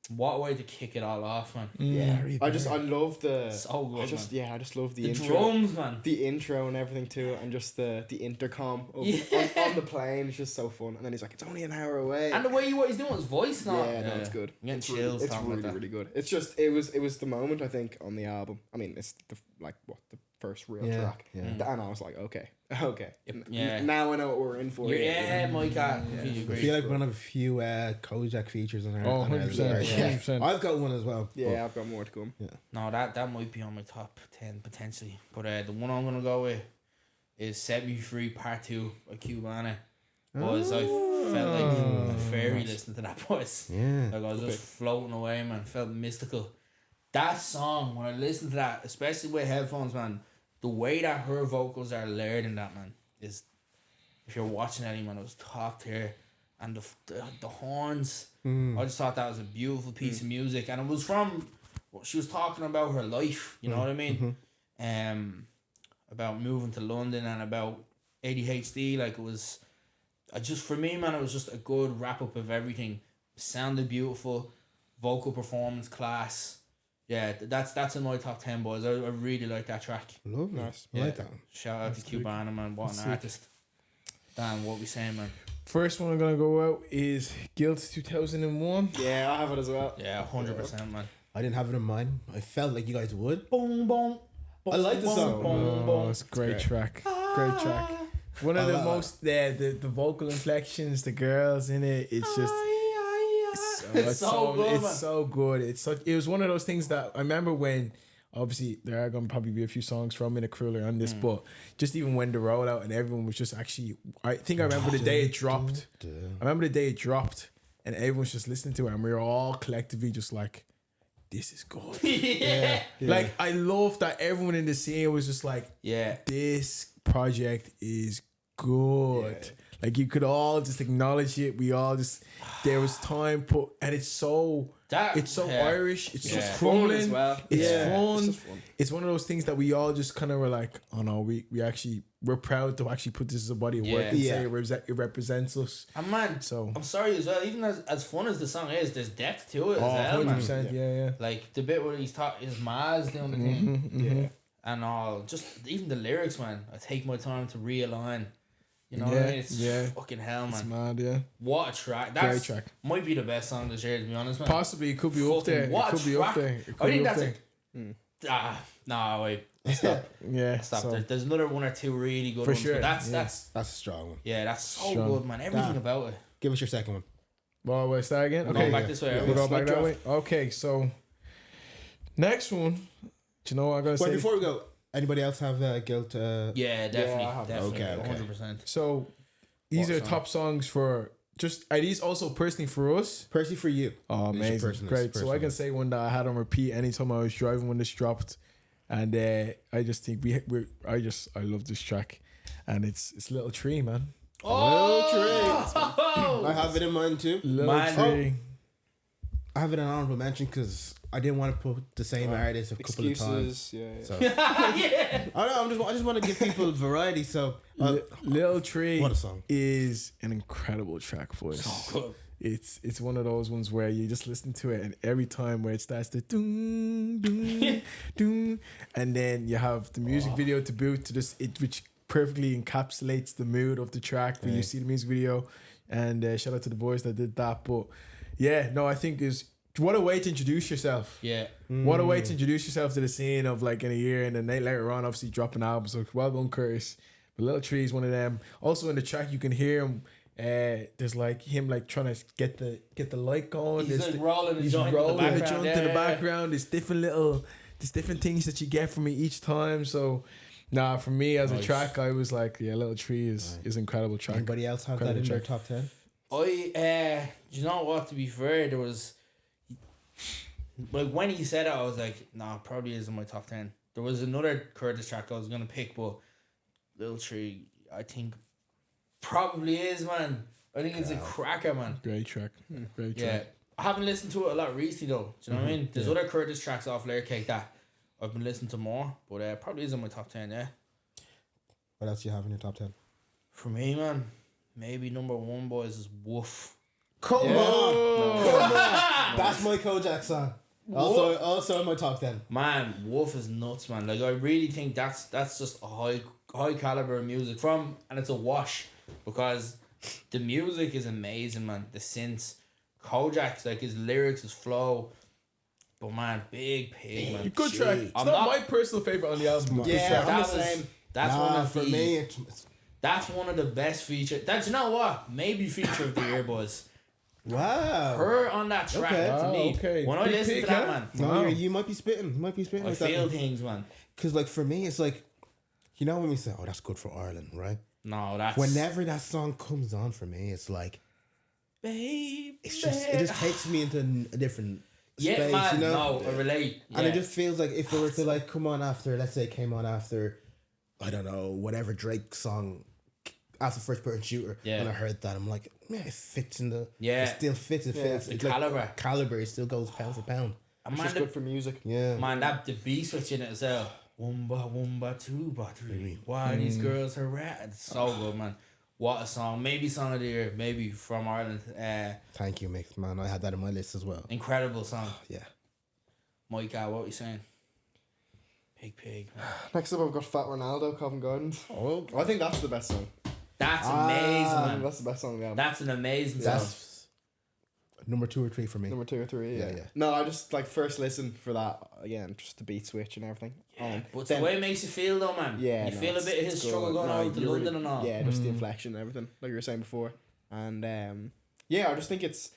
What way to kick it all off, man. yeah. I love the So good, I just love the The intro. drums, man. The intro and everything to it, and just the intercom of, Yeah. on the plane is just so fun. And then he's like, it's only an hour away. And the way what he's doing his voice now. yeah, no, it's good. I'm getting It's chills It's talking really, about that. really good. It's just it was the moment, I think, on the album. I mean, it's the the first real Yeah, track. yeah. And I was like, okay. Yeah. Now I know what we're in for. Yeah, my God. Completely I agree. feel like one of a few Kojak features on there. Oh, on there. 100%. Yeah. 100%. I've got one as well. Yeah, I've got more to come. No, that might be on my top 10 potentially. But the one I'm gonna go with is Set Me Free Part 2 by Cubana. Boys, I felt like a fairy listening to that, boys. Yeah. Like I was just floating away, man. Felt mystical. That song, when I listen to that, especially with headphones, man, the way that her vocals are layered in that, man, is, if you're watching any, man, it was top tier. And the horns, I just thought that was a beautiful piece of music. And it was from, she was talking about her life, you know what I mean? About moving to London and about ADHD. Like, it was, for me, man, it was just a good wrap up of everything. Sounded beautiful, vocal performance class. Yeah, that's in my top 10, boys. I really like that track. Lovely. Nice. I like that. Shout out to Cubana, man. What an artist. Dan, what we saying, man? First one I'm gonna go out is Guilt 2001. Yeah, I have it as well. Yeah, 100%, man. I didn't have it in mind. I felt like you guys would. Boom, boom. I like the song. Oh, it's a great track. Great track. One of I the like that. most the vocal inflections, the girls in it. It's just It's so good, It's man. so good. It was one of those things that I remember when. Obviously, there are going to probably be a few songs from In a Crueler on this, but just even when the rollout and everyone was just actually, I think I remember the day it dropped. I remember the day it dropped, and everyone was just listening to it, and we were all collectively just like, "This is good." Yeah. Like, I love that everyone in the scene was just like, Yeah. "This project is good." Like, you could all just acknowledge it. We all just, there was time put, and it's so Irish. It's just Fun fun as well. It's Yeah. fun. It's just fun. It's one of those things that we all just kind of were like, oh no, we're proud to actually put this as a body of work and Yeah. say it represents us. And man, So, I'm sorry as well, even as fun as the song is, there's depth to it as oh, well, man. 100%, yeah. Like, the bit where he's talking, his ma's doing the thing. Yeah. And all, just even the lyrics, man. I take my time to realign. You know what Yeah, I mean? It's yeah. fucking hell, It's man. mad, yeah. What a track. Great That's track. might be the best song this year, to be honest, man. Possibly it could be up Fucking there. It what could be up track. there. It I could think be up that's there. no, wait. Stop. Yeah. Stop. So, There's another one or two really good For ones. sure, But that's That's a strong one. that's so Strong. good, man. Everything Damn. about it. Give us your second one. well, we'll start again. We're Okay. going back this way. We'll go back that Slide way. Okay, so next one. Do you know what I'm gonna Wait, say? before we go, anybody else have Guilt? Yeah, definitely. I have- Definitely. Okay. 100%. So these What are song? top songs for just. Are these also personally for us? Percy for you. Oh, These are amazing, personal- great. So I personal. can say one that I had on repeat anytime I was driving when this dropped, and I just think I love this track, and it's Little Tree, man. I have it in mind too. Little Man. Tree. I have it an honorable mention because I didn't want to put the same artist a couple of times. Excuses. Yeah. So Yeah. I don't know. I just want to give people variety. So Little Tree what a song. is an incredible track, boys. Good. It's one of those ones where you just listen to it, and every time where it starts to doom doom doom, and then you have the music video to boot to this which perfectly encapsulates the mood of the track when you see the music video. And shout out to the boys that did that. But yeah, no, I think is what a way to introduce yourself. Yeah. What a way to introduce yourself to the scene of like in a year, and then later on, obviously dropping albums. So well done, Curtis. But Little Tree is one of them. Also in the track, you can hear him. There's like him like trying to get the light going. He's There's like rolling the he's joint in the rolling the background. joint in the background. There's different things that you get from it each time. So, nah, for me as a Nice. track, I was like, yeah, Little Tree is incredible track. Anybody else have that in Incredible their track. top 10? You know what, to be fair, there was, like, when he said it, I was like, nah, probably isn't my top 10. There was another Curtis track I was going to pick, but Little Tree, I think, probably is, man. I think it's a cracker, man. Great track. Great Yeah. track. I haven't listened to it a lot recently, though. Do you know what I mean? There's Yeah. other Curtis tracks off Layer Cake that I've been listening to more, but probably isn't my top 10, yeah. What else do you have in your top 10? For me, man, maybe number one, boys, is Woof. Come Yeah. on. Come on. That's my Kojak song. Also in my top 10. Man, Wolf is nuts, man. Like I really think that's just a high caliber of music and it's a wash because the music is amazing, man. The synths, Kojak's like his lyrics, his flow. But man, Big Pig, man. Good track. It's I'm not not- my personal favorite on the album. but good Yeah, track. I'm That the was- same. That's Nah, one of for the me, it's that's one of the best features. That's, you know what? Maybe feature of the year, boys. wow. Her on that track Okay. to me. Okay. When I Big listen Pig, to that, huh? man, No, Wow. you might be spitting. You might be spitting I like feel that. things, man. Because like for me, it's like, you know when we say, "Oh, that's good for Ireland," right? No, that's Whenever that song comes on for me, it's like babe. it just takes me into a different Yeah, space, man. you know. No, I relate. And it Yeah. just feels like if it were to like come on after, let's say it came on after, I don't know, whatever Drake song after First Person Shooter, Yeah. and I heard that, I'm like, yeah, it fits in the, Yeah. it still fits, it Yeah, fits. the It's like caliber. caliber, it still goes pound for pound. It's Man, just the, good for music. Yeah. man, that the beat switch in it as well. Wumba, wumba, two, ba, three. Why these girls are rat? It's so good, man. What a song. Maybe song of the year. Maybe from Ireland. Thank you, Mick, man. I had that in my list as well. Incredible song. Yeah. Mike, what were you saying? Big Pig, man. Next up, I've got Fat Ronaldo, Covent Gardens. Oh, I think that's the best song. That's amazing, man. That's the best song on the album. That's an amazing song. That's number 2 or 3 for me. Number 2 or 3. Yeah, Yeah, yeah. No, I just like first listen for that again, just the beat switch and everything. But it's then- the way it makes you feel, though, man. Yeah, You no, feel a it's- bit of his it's struggle good. going No, over to you London really- and all. Yeah, just the inflection and everything, like you were saying before. And yeah, I just think it's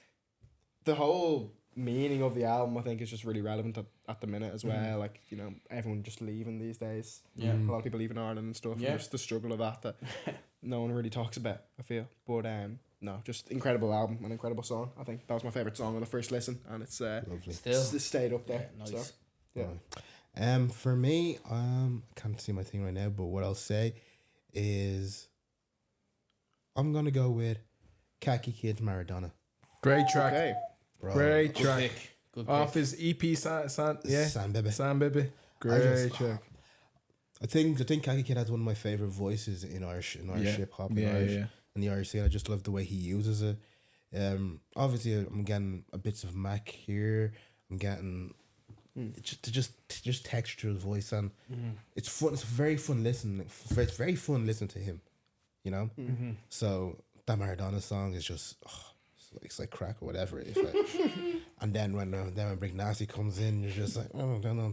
the whole meaning of the album. I think is just really relevant at the minute as well. Like, you know, everyone just leaving these days. Yeah. A lot of people leaving Ireland and stuff. Yeah. And just the struggle of that no one really talks about, I feel. But no, just incredible album, an incredible song. I think that was my favorite song on the first listen, and it's Lovely. Still. it's stayed up there. Yeah, nice. So, yeah. For me, I can't see my thing right now, but what I'll say is I'm gonna go with Khaki Kids Maradona. Great track. Okay. Bro. Great Good track. pick. Good pick. Off his EP, yeah. San Bebe. Sam Baby. Great just- track. I think Khaki Kid has one of my favorite voices in Irish hip hop and Yeah, Irish yeah. and the Irish scene. I just love the way he uses it. Obviously I'm getting a bits of Mac here. I'm getting just texture to his voice, and it's fun. It's very fun listening. It's very fun listening to him. You know. So that Maradona song is just. It's like crack or whatever. It's like, and then when Big Nasty comes in, you're just like, oh, down.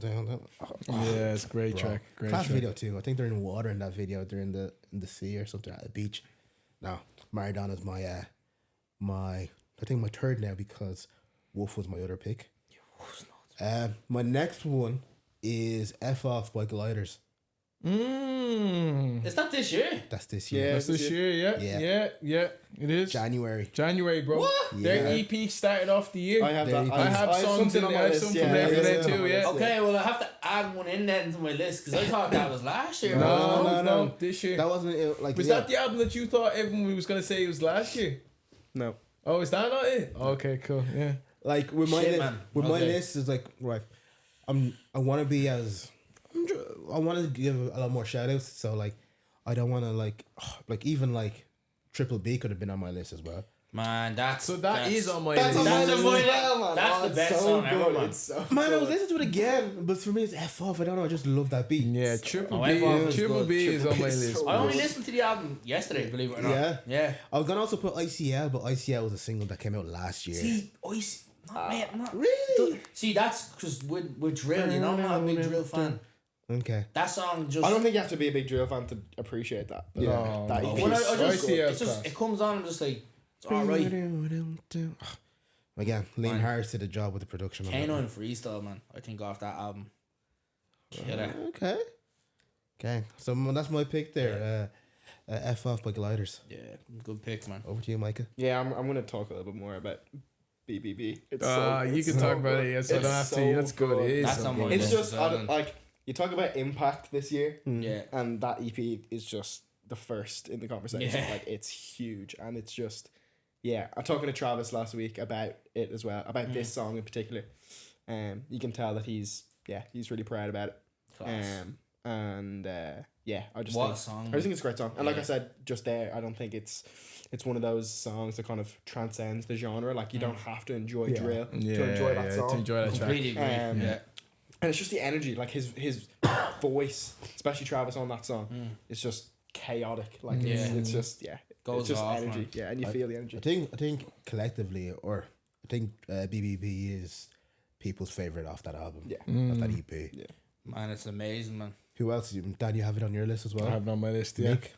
Yeah, it's a great Bro. track. Great Class track. video too. I think they're in water in that video. They're in the sea or something at the beach. Now Maradona's my I think my third now because Wolf was my other pick. My next one is F Off by Gliders. Is that this year? That's this year. Yeah. That's this year, yeah. It is. January. January, bro. What? Their Yeah. EP started off the year. I have that. I have songs something in on there, my I have list. some Yeah, from there for yeah, that yeah, too, on my yeah. list, Okay, well, I have to add one in then to my list because I thought that was last year. No, No. this year. That wasn't it, like Was that the album that you thought everyone was gonna say it was last year? No. Oh, is that not it? Okay, cool. Yeah. like with my Shit, list, man. with my Okay. list is like right. I want to be as I want to give a lot more shout outs. So like I don't want to like even like Triple B could have been on my list as well. Man, that's So that is on my That's list. on my That's list a as good- well, man. that's the it's best so song ever, good. man. It's so Man, I was good. listening to it again, but for me it's F off. I don't know. I just love that beat. Yeah, Triple Oh, B. F-Off is Triple good. B is on my is list. so I only good. listened to the album yesterday, believe it or not. Yeah? Yeah. I was gonna also put ICL, but ICL was a single that came out last year. See, Ice. Not, man, not Really? See, that's because with drill, you know, I'm not a big drill fan. Okay. That song just. I don't think you have to be a big drill fan to appreciate that. Yeah. No, That no. EP When I is so just, good. it's just, it comes on, I'm just like, it's alright. Again, Liam Man. Harris did a job with the production. on that Kano one. and Freestyle, man. I think off that album. Killer. Okay. Okay. So that's my pick there. F off by Gliders. Yeah, good pick, man. Over to you, Micah. Yeah, I'm going to talk a little bit more about BBB. It's You it's can so talk about good. it. Yes, I It's don't have so to. That's good. It is. That's so on my good. It's list just as well, then. like you talk about impact this year, Yeah. and that EP is just the first in the conversation. Yeah. Like it's huge, and it's just I'm talking to Travis last week about it as well, about this song in particular. You can tell that he's really proud about it. Class. and yeah, I just What think a song, I man. just think it's a great song. And like Yeah. I said just there, I don't think it's one of those songs that kind of transcends the genre. Like you don't have to enjoy drill to enjoy that song. to enjoy that track. Completely agree. Yeah. And it's just the energy, like his voice, especially Travis on that song, it's just chaotic. Like it's just Goes it's just off, energy. man. Yeah, and you feel the energy. I think collectively, or I think BBB is people's favorite off that album. Yeah. Off that EP. Yeah. Man, it's amazing, man. Who else? Dan, you have it on your list as well. I have it on my list. Yeah. Nick?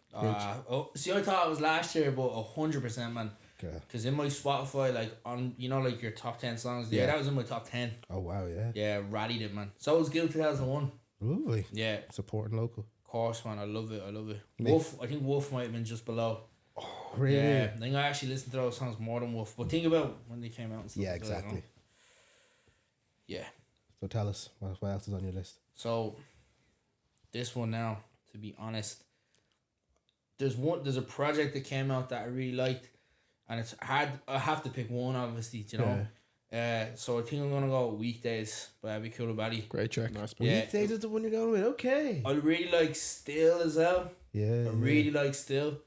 See, I thought it was last year, but 100%, man. Okay. Because in my Spotify, like on like your top 10 songs, Yeah. that was in my top 10. Oh wow, yeah. Yeah, rallied it, man. So was Guild 2001. Lovely. Yeah, Supporting local. of course, man. I love it. I love it. Nick. Wolf, I think Wolf might have been just below. Really? Yeah, I think I actually listened to those songs more than Wolf. But think about when they came out and stuff. Yeah, like that, you know? exactly. Yeah. So tell us what else is on your list. So, this one now, to be honest, there's a project that came out that I really liked, and it's hard. I have to pick one, obviously, you know. So I think I'm gonna go with Weekdays by Abby Coulibaly. Great track. Nice. Yeah. Weekdays is the one you're going with. Okay. I really like Still as well. Yeah. I really like Still.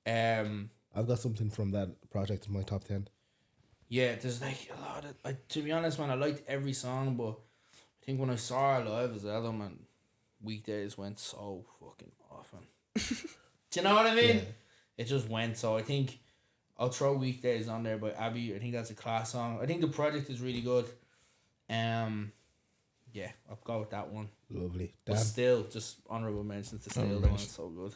I've got something from that project in my top 10. Yeah, there's like a lot of. To be honest, man, I liked every song, but I think when I saw her live as well, man, Weekdays went so fucking off, man. Do you know what I mean? Yeah. It just went. So I think I'll throw Weekdays on there by Abby. I think that's a class song. I think the project is really good. Yeah, I'll go with that one. Lovely. But Dan. still, just honorable mentions to Still. Honorable That mention. one's so good.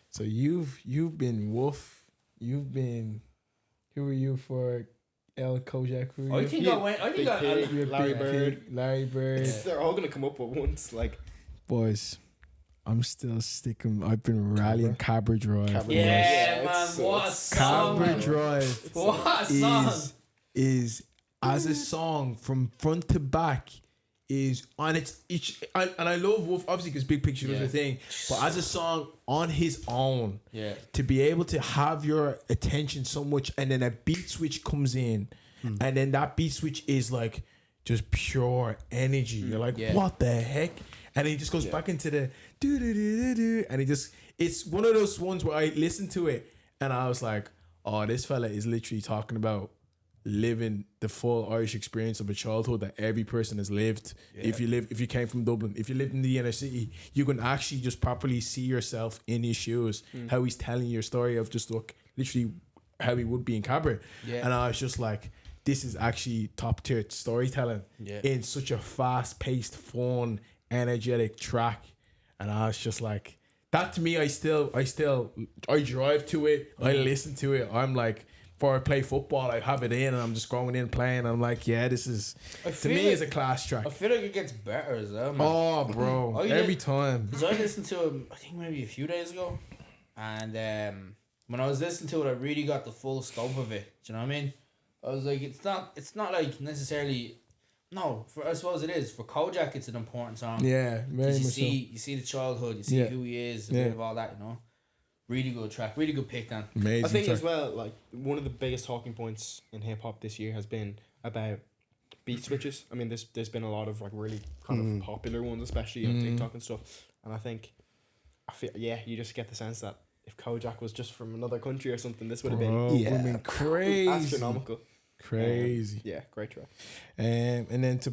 So you've been Wolf. You've been. Who were you for? El Kojak. Who were I you? think Yeah, I went. I think Big I. Pig. You were Larry Big Bird. Pig, Larry Bird. They're all gonna come up at once. Like Boys, I'm still sticking. I've been rallying Cabra Drive. Cabra boys. Yeah, Yeah, man. it's- What a song. Cabra Man. Drive What a song. is as a song from front to back is on its each and I love Wolf obviously because Big Picture was Yeah. a thing, but as a song on his own, Yeah. to be able to have your attention so much and then a beat switch comes in and then that beat switch is like just pure energy. You're like, Yeah. what the heck? And he just goes back into the do do do do do, and he just it's one of those ones where I listened to it and I was like, oh, this fella is literally talking about living the full Irish experience of a childhood that every person has lived. If you came from Dublin, if you lived in the inner city, you can actually just properly see yourself in his shoes, how he's telling your story of just look literally how he would be in Cabra. Yeah. And I was just like, this is actually top tier storytelling Yeah. in such a fast paced, fun, energetic track. And I was just like, that to me, I drive to it, I listen to it, I'm like, before I play football, I have it in and I'm just going in playing. I'm like, yeah, this is I to feel me like- is a class track. I feel like it gets better as well, man. Oh, bro, Oh, you every did- time. Because I listened to him, I think maybe a few days ago, and when I was listening to it, I really got the full scope of it. Do you know what I mean? I was like, it's not like necessarily. No, I suppose it is. For Kojak, it's an important song. Yeah, very 'Cause much so. you see the childhood, you see Yeah. who he is, a Yeah. bit of all that, you know. Really good track, really good pick, Dan. Amazing. I think track. as well, like one of the biggest talking points in hip hop this year has been about beat switches. I mean, there's been a lot of like really kind of popular ones, especially on TikTok and stuff. And I feel you just get the sense that if Kojak was just from another country or something, this would have been Bro, Yeah. would've been crazy, astronomical. crazy. Yeah, great track. And then to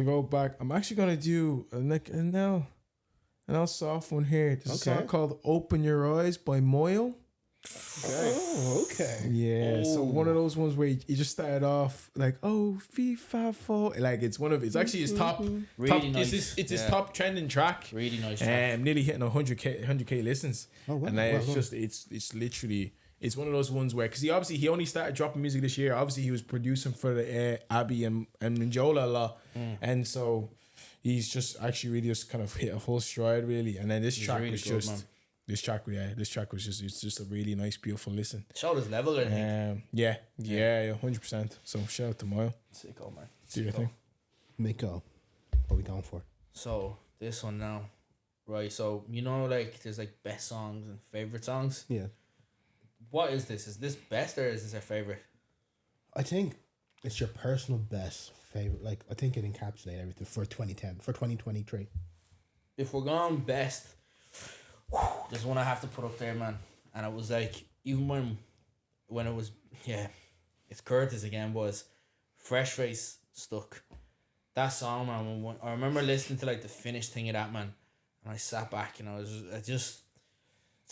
go back, I'm actually gonna do another soft one here. There's a Okay. song called "Open Your Eyes" by Moyle. Oh, okay. Yeah, so one of those ones where he just started off like, oh, FIFA 4. Like it's actually his top, Really nice. it's his Yeah. top trending track. Really nice track. Nearly hitting 100k listens. Oh, wow. And Well it's done. just it's literally it's one of those ones where because he only started dropping music this year. Obviously he was producing for the Abby and Minjola a lot, and so he's just actually really just kind of hit a full stride really. And then this track really was good, just man. this track was just it's just a really nice beautiful listen. Showed his level, I think. Yeah, 100%. So shout out to Moyle. Sicko, man. Do your Sicko. thing. Miko. What are we going for? So this one now, right? So you know, like there's like best songs and favorite songs. Yeah. What is this? Is this best or is this our favorite? I think it's your personal best favorite. Like, I think it encapsulates everything for 2010, for 2023. if we're going best, there's one I have to put up there, man. And it was like, even when it was, it's Curtis again, boys. Fresh Face Stuck. That song, man, I remember listening to like the finished thing of that, man. And I sat back and it's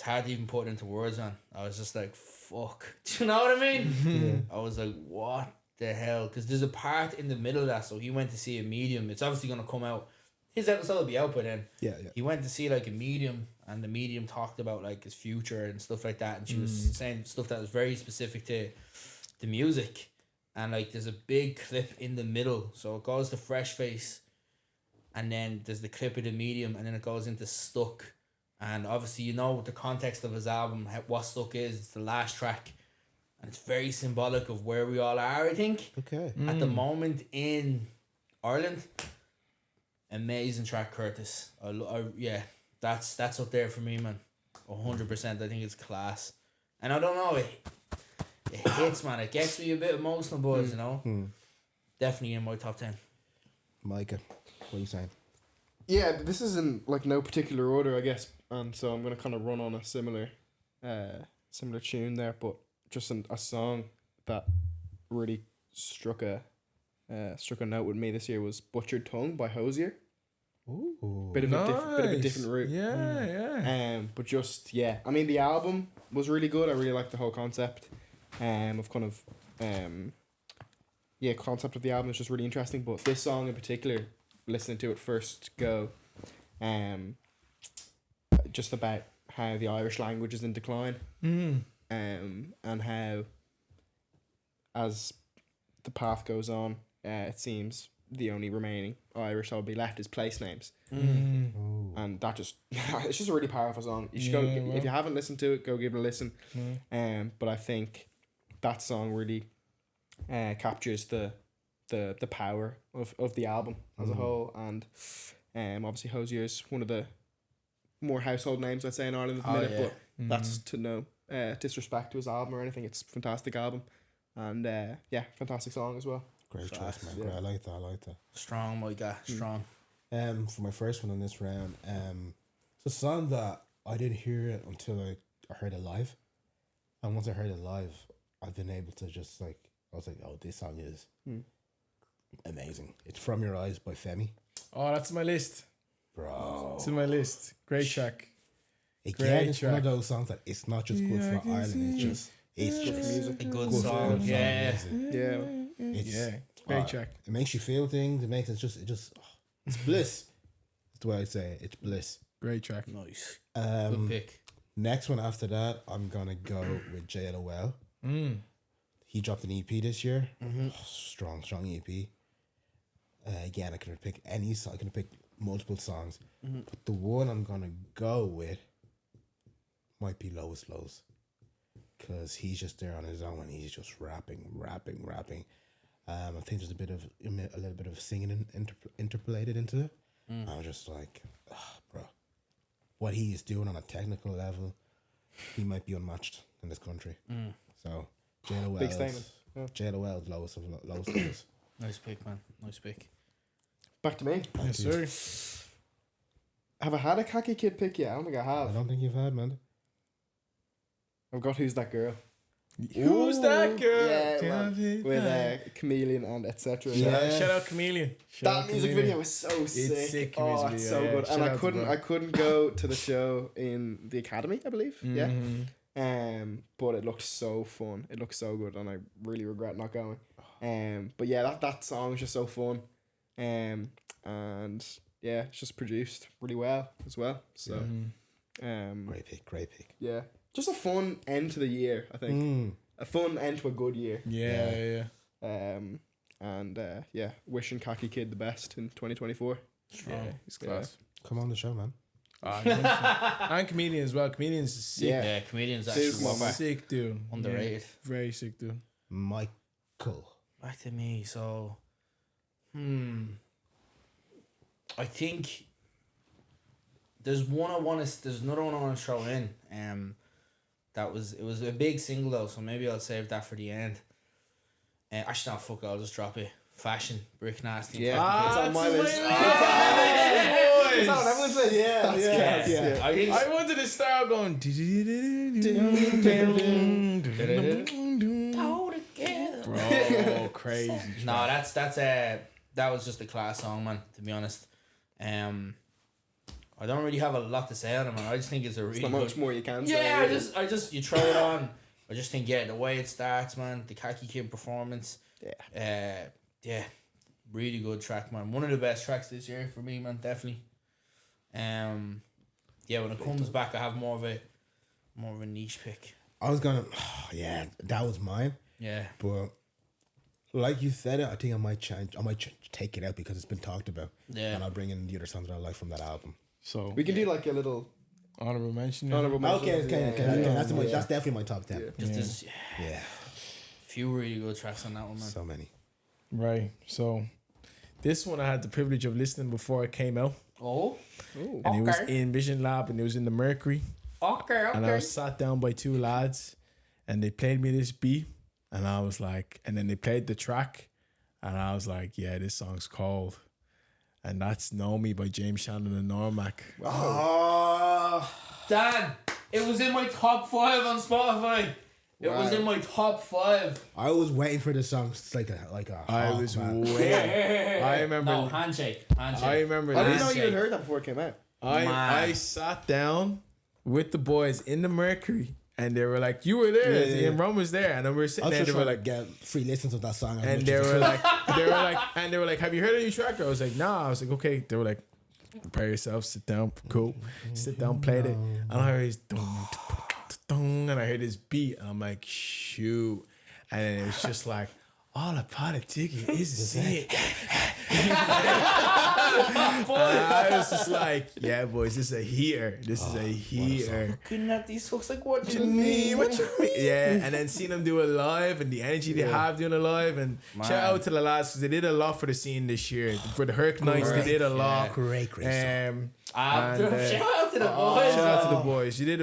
hard to even put it into words, man. I was just like, fuck. Do you know what I mean? I was like, what the hell? Because there's a part in the middle of that, so he went to see a medium. It's obviously going to come out. His episode will be out by then. Yeah. He went to see like a medium, and the medium talked about like his future and stuff like that, and she was saying stuff that was very specific to the music. And like there's a big clip in the middle, so it goes to Fresh Face, and then there's the clip of the medium, and then it goes into Stuck. And obviously, you know the context of his album, what Stuck is. It's the last track, and it's very symbolic of where we all are, I think. Okay. At the moment in Ireland. Amazing track, Curtis. That's up there for me, man. 100%. I think it's class. And I don't know, it hits, man. It gets me a bit emotional, boys, you know? Definitely in my top 10. Micah, what are you saying? Yeah, this is in like no particular order, I guess, and so I'm gonna kind of run on a similar tune there, but just a song that really struck a note with me this year was "Butchered Tongue" by Hosier. Ooh. Bit of a different route. Yeah. But just I mean the album was really good. I really liked the whole concept. Of kind of concept of the album is just really interesting. But this song in particular, listening to it first go, just about how the Irish language is in decline, and how as the path goes on, it seems the only remaining Irish that will be left is place names. And that just it's just a really powerful song. You should go if you haven't listened to it, go give it a listen. But I think that song really captures the power of the album as a whole, and obviously Hosier's one of the more household names I'd say in Ireland at the minute, but that's to no disrespect to his album or anything. It's a fantastic album, and fantastic song as well. Great choice, man. Great. I like that. Strong, my guy. Strong. For my first one in this round, it's a song that I didn't hear it until I heard it live, and once I heard it live, I've been able to just like I was like, oh, this song is amazing. It's "From Your Eyes" by Femi. Oh, that's my list. Bro, It's in my list. Great track. Again, it's one of those songs that it's not just good for Ireland. It's just music. A good song. Yeah. Great track. It makes you feel things. It makes it's bliss. That's the way I say it. It's bliss. Great track. Nice. Good pick. Next one after that, I'm gonna go with JLOL. He dropped an EP this year. Strong EP. Again, I could pick any song. I could pick multiple songs, but the one I'm gonna go with might be Lowest Lows, because he's just there on his own and he's just rapping. I think there's a little bit of singing interpolated into it. I was just like, bro, what he is doing on a technical level, he might be unmatched in this country. So JLOL, Big statement. JLOL, lowest lows. Nice pick, man. Nice pick. Back to me. Yes, sir. Have I had a Khaki Kid pick yet? I don't think I I have. don't think you've had, man. I've got Who's That Girl? Who's that girl? Yeah, man. With Chameleon and etc. Shout out Chameleon. That music video was so sick. sick Oh, music it's video, so yeah. good. Shout And out to bro. I couldn't go to the show in the Academy, I believe. Yeah. But it looked so fun. It looked so good, and I really regret not going. But yeah, that song is just so fun. And yeah, it's just produced really well as well. So Great pick. yeah. Just a fun end to the year, I think. A fun end to a good year. Yeah. Wishing Khaki Kid the best in 2024. Yeah, he's class. Come on the show, man. And Comedian as well. Comedian's sick. Yeah. Yeah, comedians Dude, actually well, Sick dude. underrated. Yeah, very sick dude. Michael. Back to me. So, I think there's another one I want to throw in. It was a big single though, so maybe I'll save that for the end. Actually, no, fuck it, I'll just drop it. Fashion, Brick Nasty. Yeah, it's on my list. boys. Everyone said, yeah, Yeah. I think I wanted to start going. Bro, crazy. no, that was just a class song, man. To be honest, I don't really have a lot to say on it, man. I just think it's a really There's not much good. more you can say. Yeah, really. I just you throw it on. I just think the way it starts, man. The Khaki Kid performance. Yeah, really good track, man. One of the best tracks this year for me, man. Definitely. Yeah, when it comes back, I have more of a niche pick. I was gonna, yeah, that was mine. Yeah. But like you said it, I think I might change. I might take it out because it's been talked about. Yeah. And I'll bring in the other songs that I like from that album. So We can do like a little honorable mention. honorable mention. Okay. That's definitely my top 10. Just there's Yeah. few really good tracks on that one, man. So many. Right. So this one I had the privilege of listening before it came out. Oh. And it was in Vision Lab and it was in the Mercury. Okay. And I was sat down by two lads and they played me this beat and I was like, and then they played the track and I was like, yeah, this song's cold. And that's Know Me by James Shannon and Normac. Dan, it was in my top 5 on Spotify. It was in my top 5. I was waiting for the song. It's like a I hawk, was man. way. I remember. No, handshake. I remember. I didn't know this. you had heard that before it came out. I sat down with the boys in the Mercury, and they were like, "You were there, Yeah. and Ron was there," and then we were I sitting was there. just They were trying like, to get free listens of that song. and they were like, "Have you heard a new track?" I was like, "Nah." I was like, "Okay." They were like, "Prepare yourself, sit down, cool, sit down, played it," and I heard this and I heard this beat, and I'm like, "Shoot," and then it was just like. All about a ticket is it. I was just like, yeah, boys, this is a heater. This is a heater. Couldn't have these folks like, what What you you mean? mean? What you mean? Yeah, and then seeing them do it live and the energy they have doing it live. And shout out to the lads because they did a lot for the scene this year. For the Herc Nights, they did a lot. Great song. And, Shout out to the boys. shout out to the boys. You did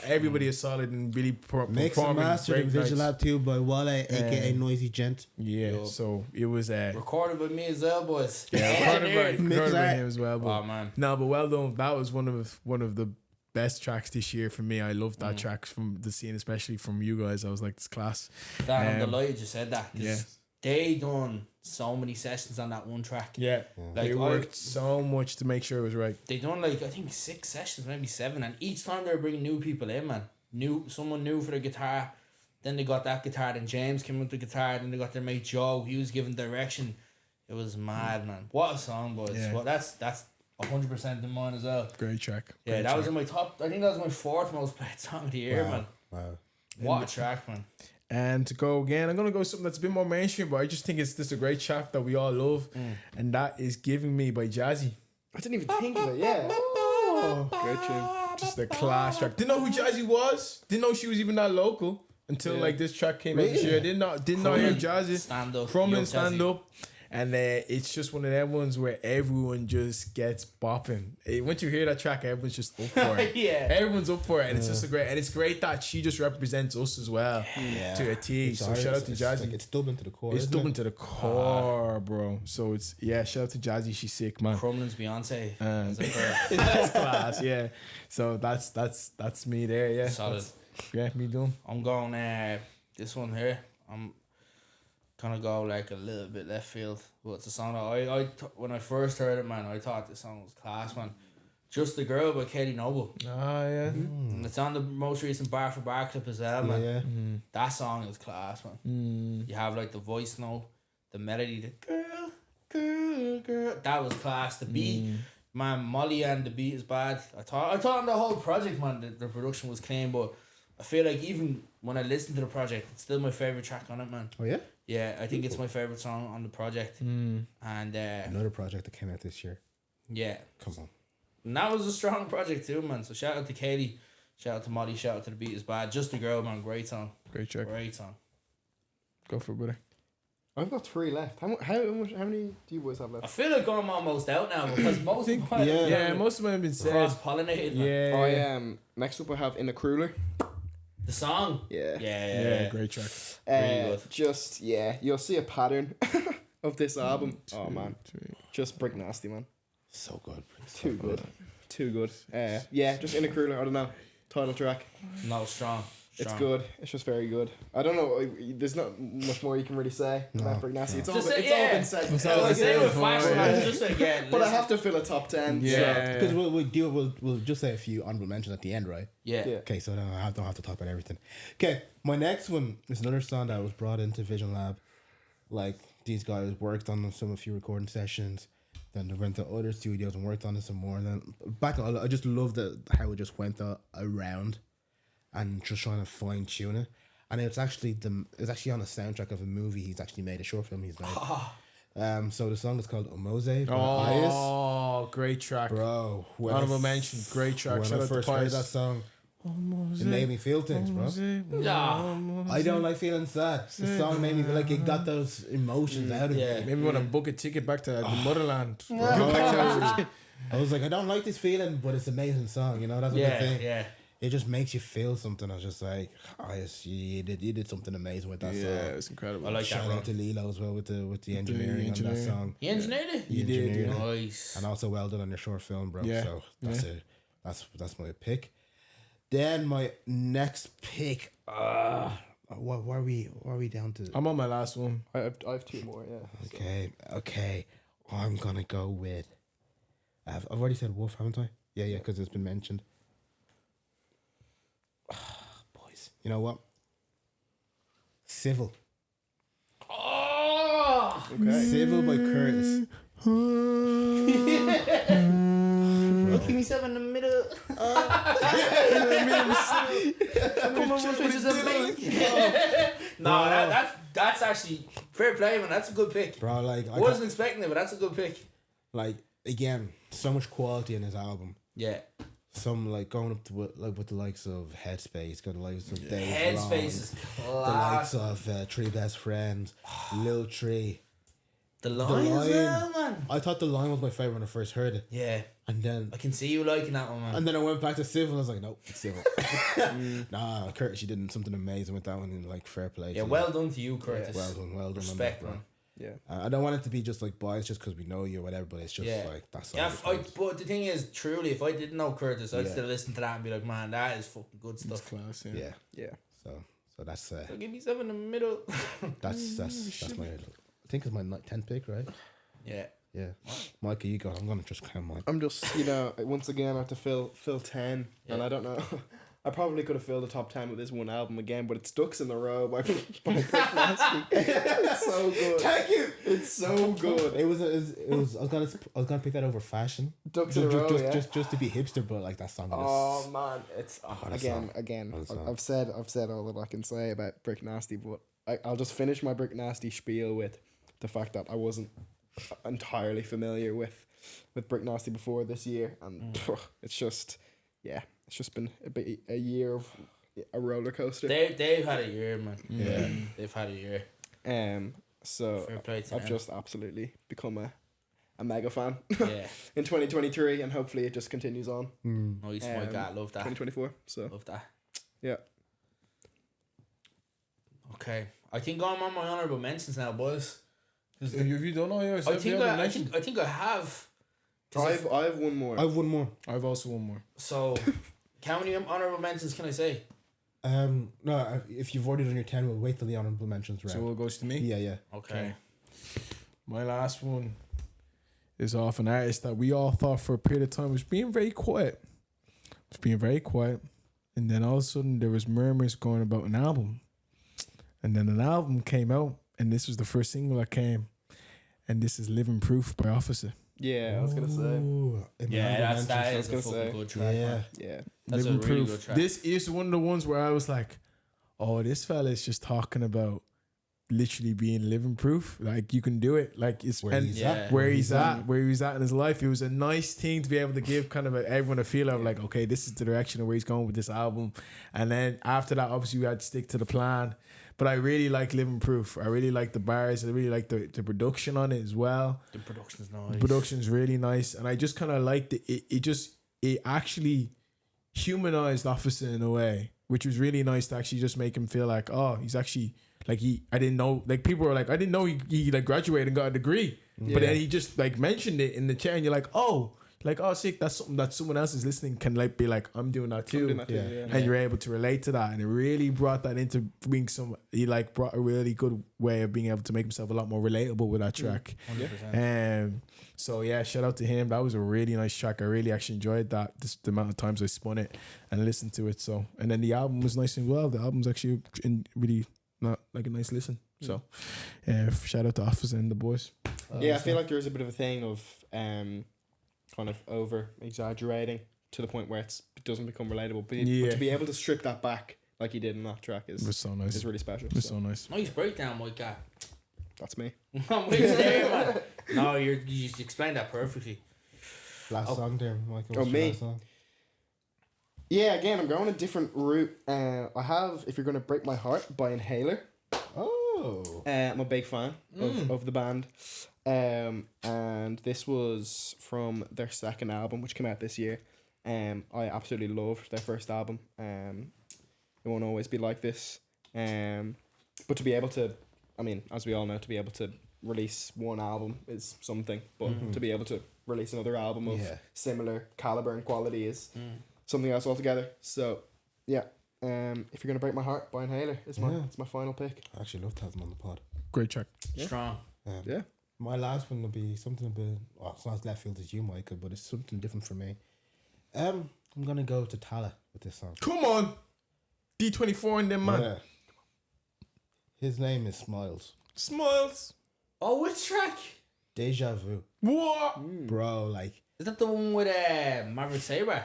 everybody a solid and really Mix and performing. mastered great in Visual nights. Lab 2 by Wale, aka Noisy Gent. Yeah, so it was Recorded by me as well, boys. recorded Mix by that. him as well. But Oh, man. no, but well done. That was one of the best tracks this year for me. I loved that track from the scene, especially from you guys. I was like, it's class. Dan, I'm Um, delighted you said that. 'Cause yeah. They done so many sessions on that one track. Yeah, Like, they worked so much to make sure it was right. They done like, I think 6 sessions, maybe 7. And each time they were bringing new people in, man. Someone new for the guitar. Then they got that guitar. Then James came with the guitar. Then they got their mate Joe. He was giving direction. It was mad, man. What a song, boys. Yeah. Well, that's 100% in mine as well. Great track. Yeah, Great that was track. in my top. I think that was my 4th most played song of the year, man. Wow. What a track, man. And to go again, I'm gonna go something that's a bit more mainstream, but I just think it's just a great track that we all love, and that is "Giving Me" by Jazzy. I didn't even think of it. Yeah. Great tune. Just a class track. Didn't know who Jazzy was. Didn't know she was even that local until like this track came out this year. Did not hear Jazzy. Stand up. Crumlin Yo, stand Jazzy. up. And it's just one of them ones where everyone just gets bopping. Once you hear that track, everyone's just up for it. Yeah. Everyone's up for it, and it's just it's great that she just represents us as well to a T. So shout out to Jazzy. Like, it's Dublin to the core. It's isn't Dublin it? to the core, bro. So shout out to Jazzy. She's sick, man. Crumlin's Beyonce. As a pair. That's class, yeah. So that's me there, yeah. Solid. Yeah, me done. I'm going this one here. I'm gonna go like a little bit left field. But it's a song that when I first heard it, man, I thought this song was class, man. Just the Girl by Katie Noble. Ah, yeah. And it's on the most recent Bar for Bar clip as well, man. Yeah. That song is class, man. You have like the voice note, the melody, the girl, girl, girl. That was class. The beat, man, Molly and the beat is bad. I thought on the whole project, man, the production was clean, but I feel like even when I listen to the project, it's still my favorite track on it, man. Oh, yeah? Yeah, I think it's my favorite song on the project. And Another project that came out this year. yeah, Come on. and that was a strong project too, man. So shout out to Katie, shout out to Molly, shout out to the beat is bad. Just the Girl, man, great song, Great track. great song. Go for it, brother. I've got 3 left. How many do you boys have I left? feel like I'm almost out now because most of mine Yeah, most of them have been said. cross pollinated. Man. Yeah. Next up I have In the Crueler. The song, Yeah. Yeah, great track. Really good. Just you'll see a pattern of this album. Oh man, just Brick Nasty, man. So good. Too good. Too good. Yeah, just In a Crueler, I don't know. Title track. No, strong. It's good. It's just very good. I don't know. There's not much more you can really say about Brick Nasty. It's all Just been said. It's all Like, been say said with before, Flashback, yeah. just again. But I listen. have to fill a top 10. Yeah. Because we'll just say a few honorable mentions at the end, right? Yeah. Yeah. Okay, so then I don't have to talk about everything. Okay, my next one is another song that was brought into Vision Lab. Like, these guys worked on a few recording sessions. Then they went to other studios and worked on it some more. And then I just love how it just went around and just trying to fine tune it. And it's actually on the soundtrack of a movie he's actually made, a short film he's made. So the song is called Omose by Ias. Oh, great track. Bro, Honorable mention, great track. When Shout I out to first heard Pius. that song, it made me feel things, bro. I don't like feeling sad. The song made me feel like it got those emotions out of me. Yeah. Maybe want to book a ticket back to the motherland. I was like, I don't like this feeling, but it's an amazing song. You know, that's what I Yeah. think. Yeah. It just makes you feel something. I was just like, you did something amazing with that Yeah, song. it's incredible. I like that. Shout Bro. out to Lilo as well with the engineering on that engineering. song. He engineered it. He did, engineered it. Nice. And also well done on your short film, bro. Yeah, So that's it. That's my pick. Then my next pick. What are we down to? I'm on my last one. I have two more, yeah. Okay. I'm gonna go with. I've already said Wolf, haven't I? Yeah, because it's been mentioned. Boys, you know what? Civil. Oh. Okay. Civil by Curtis. Look at myself in the middle. Come on, what is it? No, that's actually fair play, man. That's a good pick. Bro, like I wasn't expecting it, but that's a good pick. like again, so much quality in his album. Yeah. Some like going up to with the likes of Headspace, got the likes of Dave Headspace Long, is the likes class. of Three Best Friends, Lil Tree. The line as Line. well, man. I thought The Line was my favorite when I first heard it, Yeah. and then I can see you liking that one, man. and then I went back to Civil. And I was like, nope, it's Civil. Nah, Curtis, you did something amazing with that one. And like, fair play. Yeah, to you. well done to you, Curtis. well done. Respect, on that, man. Yeah. I don't want it to be just like biased just because we know you or whatever, but it's just Yeah. like that's Yeah, all. but the thing is, truly, if I didn't know Curtis, I'd Yeah. still listen to that and be like, man, that is fucking good It's stuff. class, yeah. Yeah. Yeah. So that's So give me something in the middle. that's my. I think it's my 10th pick, right? Yeah. Yeah. Mikey, you go. I'm gonna just count mine. I'm just, once again, I have to fill 10, and Yeah. I don't know. I probably could have filled the top 10 with this one album again, but it's Ducks in a Row by Brick Nasty. It's so good. Thank you. It's so good. It was. I was gonna pick that over Fashion. Ducks in a Row, yeah. Just to be hipster, but like that song. Oh man, it's What a again. song. What a song. I've said all that I can say about Brick Nasty, but I'll just finish my Brick Nasty spiel with the fact that I wasn't entirely familiar with Brick Nasty before this year, and it's just been a year of a roller coaster. They've had a year, man. Yeah. They've had a year. So Fair play to I've them. just absolutely become a mega fan Yeah. in 2023, and hopefully it just continues on Nice, my God. Love that. 2024. So Love that. yeah. Okay. I think I'm on my honourable mentions now, boys. Have you done all yours? I think I have. I have one more. I have one more. I've also one more. So, how many honourable mentions can I say? No, if you've already done your 10, we'll wait till the honorable mentions round. So it goes to me. Yeah. Okay. My last one is off an artist that we all thought for a period of time was being very quiet. Was being very quiet. And then all of a sudden there was murmurs going about an album. And then an album came out, and this was the first single that came. And this is Living Proof by Officer. Yeah, I was gonna say. Ooh, in my Yeah, honorable that mentions. is a gonna fucking say. good track. Yeah. Man. Yeah. That's Living a really Proof. good track. This is one of the ones where I was like, oh, this fella is just talking about literally being living proof. Like, you can do it. Like, it's Where he's at. where he's at in his life. It was a nice thing to be able to give kind of everyone a feel of like, okay, this is the direction of where he's going with this album. And then after that, obviously we had to stick to the plan. But I really like Living Proof. I really like the bars. I really like the production on it as well. The production's nice. The production's really nice. And I just kind of liked it. It actually humanized Officer in a way, which was really nice to actually just make him feel like, oh, he's actually like I didn't know, like people were like, I didn't know he like graduated and got a degree, but then he just like mentioned it in the chair, and you're like, oh, sick. That's something that someone else is listening can like be like, I'm doing that too, and you're able to relate to that, and it really brought that into being he like brought a really good way of being able to make himself a lot more relatable with that track. 100%. So yeah, shout out to him. That was a really nice track. I really actually enjoyed that. The amount of times I spun it and listened to it. So, and then the album was nice as well. The album's actually really not like a nice listen. So, shout out to Office and the boys. I feel like there's a bit of a thing of kind of over exaggerating to the point where it doesn't become relatable. But to be able to strip that back like he did in that track It was so nice. is really special. It was so nice. Nice breakdown, my guy. That's me. I'm waiting there, man. No, you just explained that perfectly. Last song there, Michael. Oh, what's your me. last song? Yeah, again, I'm going a different route. I have If You're Gonna Break My Heart by Inhaler. Oh. I'm a big fan of the band. And this was from their second album, which came out this year. I absolutely loved their first album. It Won't Always Be Like This. But to be able to, I mean, as we all know, to be able to release one album is something. But to be able to release another album of similar caliber and quality is something else altogether. So, yeah. If You're Gonna Break My Heart by Inhaler is it's my final pick. I actually love to have them on the pod. Great track. Strong. Yeah. My last one will be something a bit, it's not as left field as you, Michael, but it's something different for me. I'm gonna go to Tala with this song. Come on, D24 and them man. Yeah. His name is Smiles. Smiles. Oh, which track? Deja Vu. What? Bro, like, Is that the one with Maverick Sabre?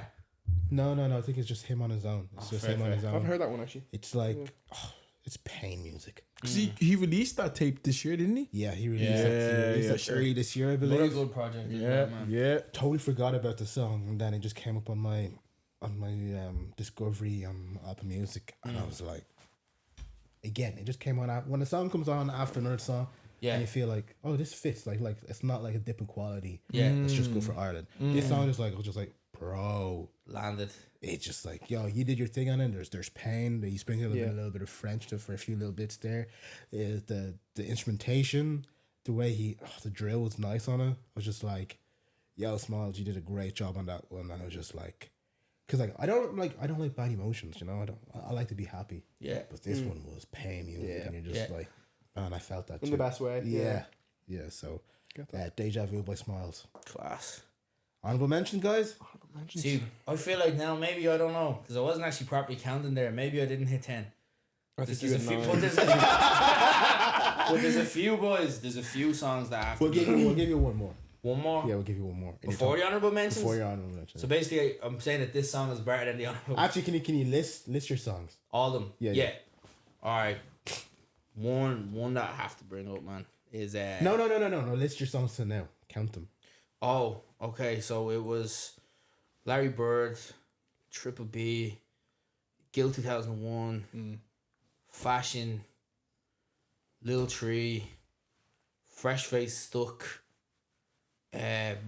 no, I think it's just him on his own. It's just fair, him on fair. his I haven't own. heard that one actually. It's like, it's pain music. Cause he released that tape this year, didn't he? Yeah, he released Yeah, that sure. early this year, I Very believe. good project. Man. Yeah. Totally forgot about the song, and then it just came up on my Discovery Apple Music, and I was like, again, it just came on when the song comes on after another song. Yeah. And you feel like, oh, this fits. Like it's not like a dip in quality. Yeah. Let's just go for Ireland. This song is like, I was just like, bro. Landed. It's just like, yo, you did your thing on it. There's pain. You sprinkle a little bit of French for a few little bits there. The instrumentation, the way the drill was nice on it. I was just like, yo, Smiles, you did a great job on that one. And I was just like, because like I don't like bad emotions, you know. I like to be happy. Yeah. But this one was pain music, and you're just like, man, I felt that In too. the best way. Yeah. So, Deja Vu by Smiles. Class. Honorable mention, guys. See, I feel like now maybe I don't know because I wasn't actually properly counting there. Maybe I didn't hit 10. I think There's you a had few, 9. but there's a few boys. There's a few songs that have to We'll give you one more. one more Yeah, we'll give you one more. before the honorable mentions. Before your honorable mention. So basically, I'm saying that this song is better than the honorable. Actually, can you list your songs? All of them. Yeah. Yeah. All right. One that I have to bring up, man, is No. List your songs to now. Count them. Oh, okay. So it was Larry Bird, Triple B, Gil 2001, Fashion, Lil Tree, Fresh Face Stuck,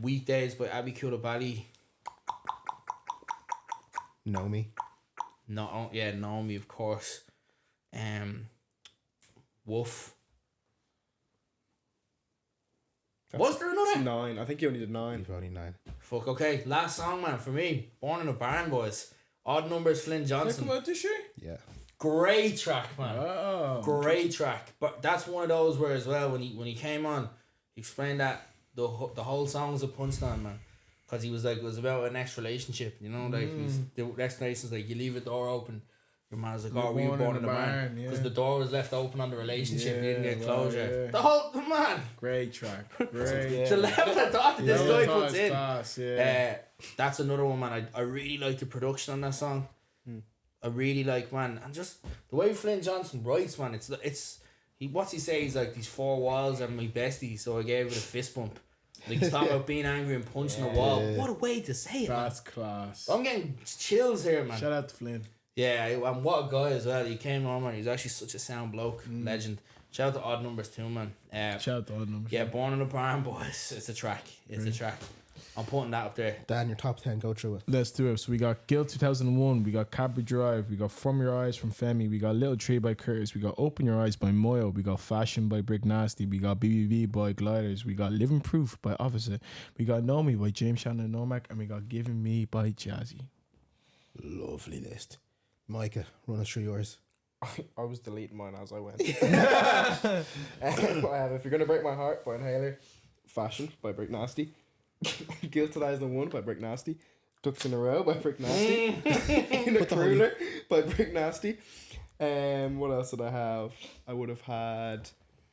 Weekdays by Abby Coulibaly. Know Me. Know Me, of course. Wolf. Was there another? 9. I think you only did 9. You've already 9. Fuck, okay. Last song, man, for me. Born in a Barn, boys. Odd Numbers, Flynn Did Johnson. come out this year? Yeah. Great track, man. Oh. Great track. But that's one of those where as well, when he came on, he explained that the whole song was a punchline, man. Because he was like, it was about a next relationship, you know? Like, the explanation's like, you leave a door open. Your man's like, oh, were you born in a barn? Because the door was left open on the relationship. You didn't get closure. yeah. The whole, man. Great track. Great. The level of thought that this guy Level puts in. class, yeah. That's another one, man. I really like the production on that song. I really like, man, and just the way Flynn Johnson writes, man. It's what's he say? He's like, these 4 walls are my bestie, so I gave it a fist bump. Like he's talking about being angry and punching a wall. What a way to say it, man. That's class. I'm getting chills here, man. Shout out to Flynn. Yeah, and what a guy as well. He came on, man. He's actually such a sound bloke, legend. Shout out to Odd Numbers too, man. Shout out to all them. Yeah, Born in the Barn, boys. It's a track. It's a track. I'm putting that up there. Dan, your top 10, go through it. Let's do it. So we got Guilt 2001, we got Cabri Drive, we got From Your Eyes from Femi, we got Little Tree by Curtis, we got Open Your Eyes by Moyo, we got Fashion by Brick Nasty, we got BBB by Gliders, we got Living Proof by Officer, we got Know Me by James Shannon and Normac, and we got Giving Me by Jazzy. Lovely list. Micah, run us through yours. I was deleting mine as I went. I have If You're Gonna Break My Heart by Inhaler, Fashion by Brick Nasty, Guilt 2001 by Brick Nasty, Ducks in a Row by Brick Nasty, In a Cruiler by Brick Nasty. What else did I have? I would have had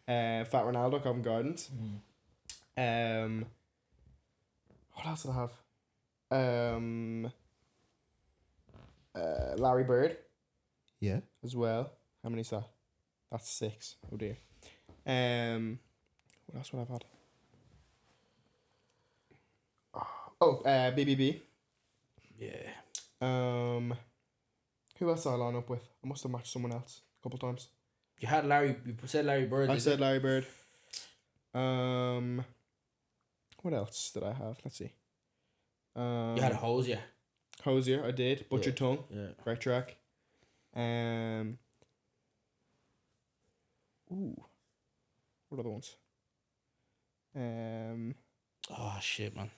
Fat Ronaldo, Covent Gardens. What else did I have? Larry Bird Yeah. as well. How many is that? That's 6. Oh dear. What else would I have had? BBB. Yeah. Who else did I line up with? I must have matched someone else a couple times. You had Larry. You said Larry Bird. I did said you? Larry Bird. What else did I have? Let's see. You had Hosier. Hosier, I did. Butcher Tongue, Yeah. great track. What other ones? Oh shit, man.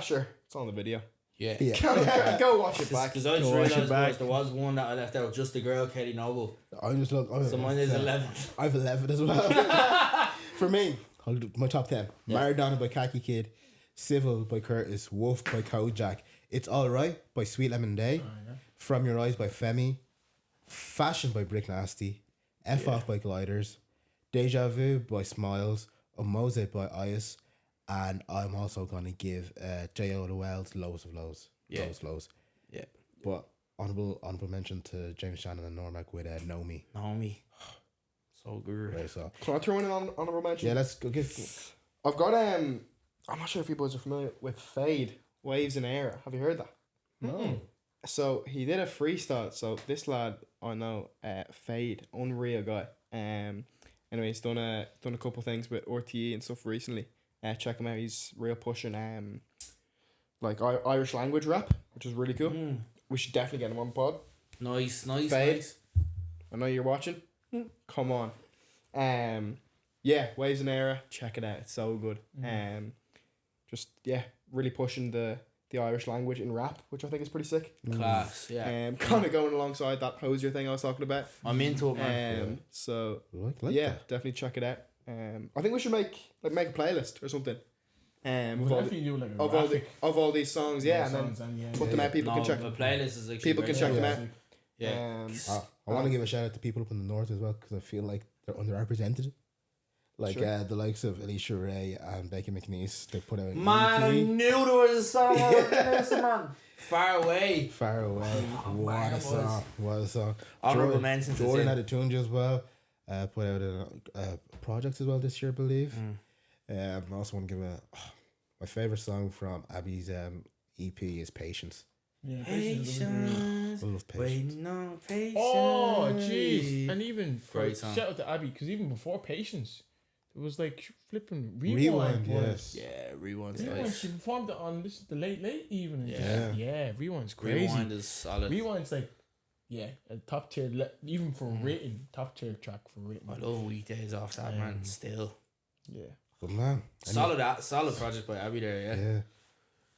Sure. It's on the video. Yeah. Yeah. Go watch it back. Because I just Go watch it realised back. boys, there was one that I left out. Just the girl, Kelly Noble. I'm just look. So mine is 11. I have 11 as well. For me, I'll do my top 10. Yeah. Maradona by Khaki Kid, Civil by Curtis, Wolf by Kojak, It's Alright by Sweet Lemon Day, From Your Eyes by Femi, Fashion by Brick Nasty, F Off by Gliders, Deja Vu by Smiles, Omose by Ias, and I'm also going to give J.O. Wells Lows of Lows. Yeah. Lows. Yeah. But honorable mention to James Shannon and Normac with Know Me. Naomi. So good. Right, so Can I throw in an honorable mention? yeah, let's go give. I've got I'm not sure if you boys are familiar with Fade, Waves in Air. Have you heard that? No. So he did a freestyle. So this lad I know, Fade, unreal guy. Anyway, he's done a couple things with RTE and stuff recently. Check him out. He's real pushing like Irish language rap, which is really cool. We should definitely get him on pod. Nice. Fade. I know you're watching. Come on. Yeah, Waves in Air. Check it out. It's so good. Just really pushing the Irish language in rap, which I think is pretty sick. Class. Yeah. Kind of going alongside that Hosier thing I was talking about. I'm into it, man. So Like yeah, that. definitely check it out. I think we should make a playlist or something. Of We'll all, definitely do like a of all, graphic. of all these songs, yeah, and then songs and put them out. People can check. The playlist is actually People can great. check them Yeah. out. Yeah. I want to give a shout out to people up in the north as well because I feel like they're underrepresented. Like Sure. the likes of Alicia Ray and Becky McNeese, they put out an Man, I EP, knew there was a song on this, man. Far away. Far Away. What man, a it song! What a song! Honorable mentions. it's Jordan in. had a tune as well. Put out a project as well this year, I believe. I also want to give my favorite song from Abby's EP is Patience. Yeah, Patience. I love Patience. Waiting on patience. Oh, jeez. And even Great song. shout out to Abby, because even before Patience, it was like flipping Rewind, was. Yeah, Rewind's Rewind, nice. she performed it on the late evening. Yeah. Yeah, Rewind's crazy. Rewind is solid. Rewind's like, yeah, a top tier, even for written, top tier track for written. I love Weekdays off that, man. Still. Yeah. But man, Solid project by Abby there, yeah. yeah.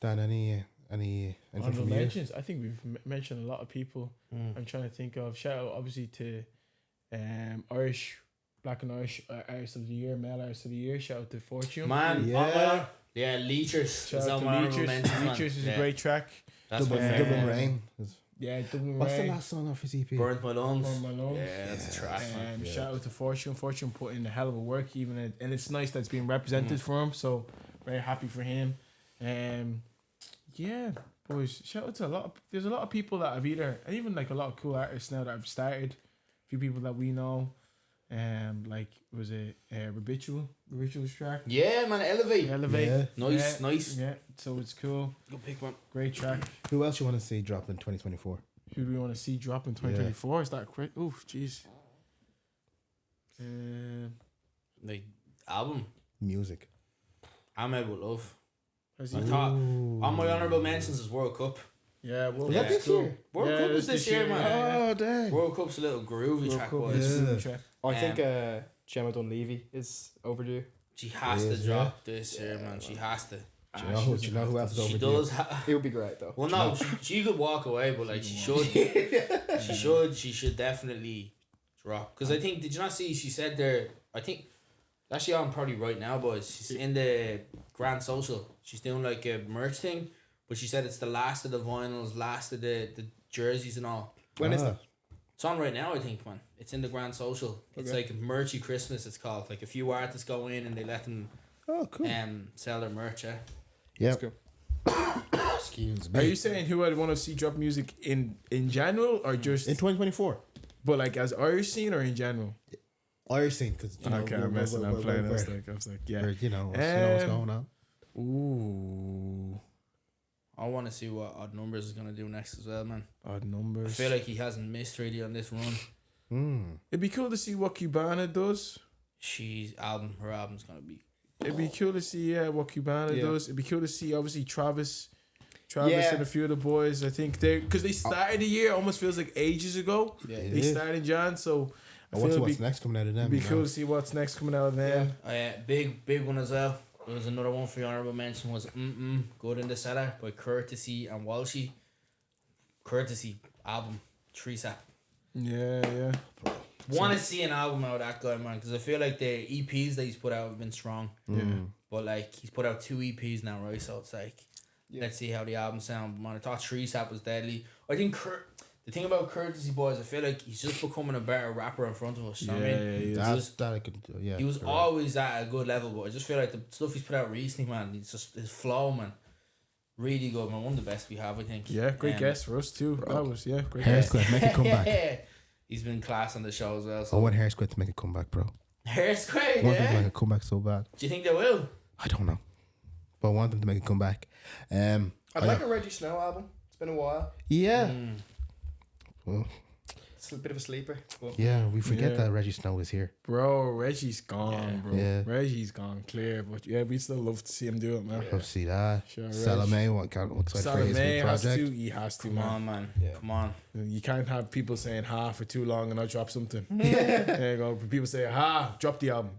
Dan, anything Honorable from you? mentions. I think we've mentioned a lot of people. I'm trying to think of. Shout out obviously to Irish, Black and Irish Artist of the Year, Male Artist of the Year. Shout out to Fortune. Man, Yeah. Leechers. Shout is out on to my honorable Leechers. mentions, man. Leechers is Yeah, a great track. That's my Dublin, favorite. Dublin Rain. Yeah, Dublin What's the Rain. last song off his EP? Burnt my lungs. Burnt My Lungs. Yeah, that's a track, man. Shout out to Fortune. Fortune put in a hell of a work, and it's nice that's being represented for him. So very happy for him. Yeah, boys. Shout out to there's a lot of people that have and even like a lot of cool artists now that have started. A few people that we know. Like was it Ritual's track? Yeah, man, Elevate. Elevate. Yeah. Nice, Yeah, nice. Yeah, so it's cool. Good pick, man. Great track. Who else you want to see drop in 2024? Who do we want to see drop in 2024? Is that quick? Oof, jeez. Like album, Music. I'm Made with Love. Has I he? thought on my honourable mentions is World Cup. Yeah, well, Was that that's this year? cool. World Yeah, Cup it was this year, man. yeah. Oh, dang. World Cup's a little groovy World track, Cup boys. is Yeah. a track. I think Gemma Dunleavy is overdue. She has It to is, drop this year, man. She has to. Do you know who? Do you know who else is She overdue? does. It would be great though. Well, no, she could walk away, but like she should. She should definitely drop. Because I think, did you not see? She said there. I think actually on probably right now, boys. She's in the Grand Social. She's doing like a merch thing, but she said it's the last of the vinyls, last of the jerseys and all. When is that? It's on right now, I think, man. It's in the Grand Social. It's like Merchy Christmas. It's called. Like a few artists go in and they let them Oh, cool. sell their merch. Yeah. Yeah. Cool. Excuse Are me. you saying who I'd want to see drop music in general or just In 2024. but like as Irish scene or in general? Irish scene, because you know, Okay, I'm messing. I'm playing. I was like, yeah. you know what's Um, going on. Ooh, I want to see what Odd Numbers is gonna do next as well, man. odd I numbers. feel like he hasn't missed really on this run. It'd be cool to see what Cubana does. Her album's gonna be. It'd be cool to see what Cubana Yeah. does. It'd be cool to see obviously Travis Yeah. and a few of the boys. I think they because they started the year almost feels like ages ago. Yeah. It They is. started in Jan, so I I feel want to it'd what's be, next coming out of them. be you know. cool to see what's next coming out of them. Big one as well. There was another one for your honorable mention was Good in the Cellar by Courtesy and Walshy. Courtesy album, Tresa. Yeah. Want to see an album out of that guy, man, because I feel like the EPs that he's put out have been strong. But like he's put out 2 EPs now, right? So it's like, let's see how the album sound. Man, I thought Tresa was deadly. I think the thing about Courtesy, boys, I feel like he's just becoming a better rapper in front of us. You know what I mean? he is. That's that I could. Yeah. He was correct. always at a good level, but I just feel like the stuff he's put out recently, man, it's just his flow, man, really good, man. One of the best we have, I think. Yeah, great guess for us too. That was great Hair guess. Square, make a comeback. He's been class on the show as well. I So want Hair Square to make a comeback, bro. Hair Square, I want them to yeah. make a comeback so bad. Do you think they will? I don't know, but I want them to make a comeback. I'd like a Reggie Snow album. It's been a while. Yeah. Well, It's a bit of a sleeper. But yeah, we forget Yeah. that Reggie Snow is here. Bro, Reggie's gone, bro. Yeah. Reggie's gone clear, but yeah, we'd still love to see him do it, man. Let's see that. Sure, Reg. Salome, what's for his Salome new has project? to. He has to, Come man. on, man. Yeah. Come on. You can't have people saying "ha" for too long and not drop something. There you go. People say "ha," drop the album.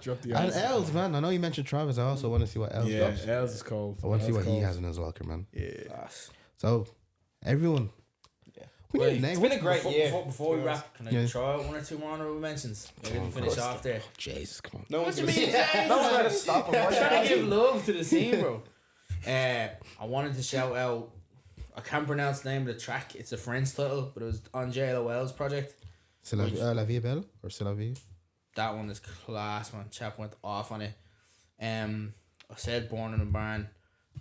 Drop the album. And Els, man. I know you mentioned Travis. I also want to see what Els Yeah, drops. Els is cold. I want to see Els what he cold. has in his locker, man. Yeah. Class. So, everyone. Yeah. We Wait, need a name. it's been a great year. Before we wrap, can I Yeah. throw out 1 or 2 more honorable mentions? I didn't of finish course. off there. Jesus, come on. no one's What gonna you mean, James? no one's gonna stop him. I'm trying to give love to the scene, bro. I wanted to shout out. I can't pronounce the name of the track. It's a French title, but it was on JLOL's project. C'est la vie est belle? Or c'est la vie? That one is class, man. Chap went off on it. I said Born in a Barn.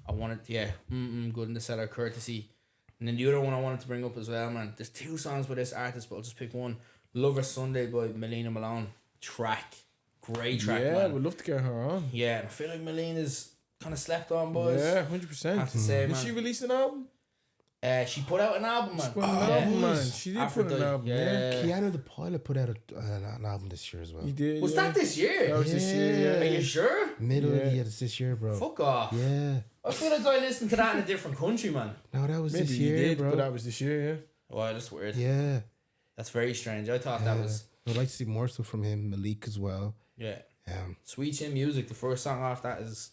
I wanted, Good in the Cellar, Courtesy. And then the other one I wanted to bring up as well, man. There's 2 songs by this artist, but I'll just pick one. Lover Sunday by Melina Malone. Track. Great track, Yeah, man. we'd love to get her on. Yeah, and I feel like Melina's kind of slept on, boys. Yeah, 100%. Have to say, Did man. she release an album? She put out an album, man. She put an album, man. nice. She did put Aphrodite, an album. Yeah, Keanu the Pilot put out an album this year as well. he did. Was yeah. that this year? That was this year. Are Yeah. you sure? Middle of the Yeah. year, it's this year, bro. Fuck off. Yeah. I feel like I listened to that in a different country, man. No, that was Maybe this he year, did, bro. but that was this year. Yeah. Wow, that's weird. Yeah. That's very strange. I thought that was I'd like to see more stuff from him, Malik as well. yeah. Sweet. Sweet Chin Music. The first song off that is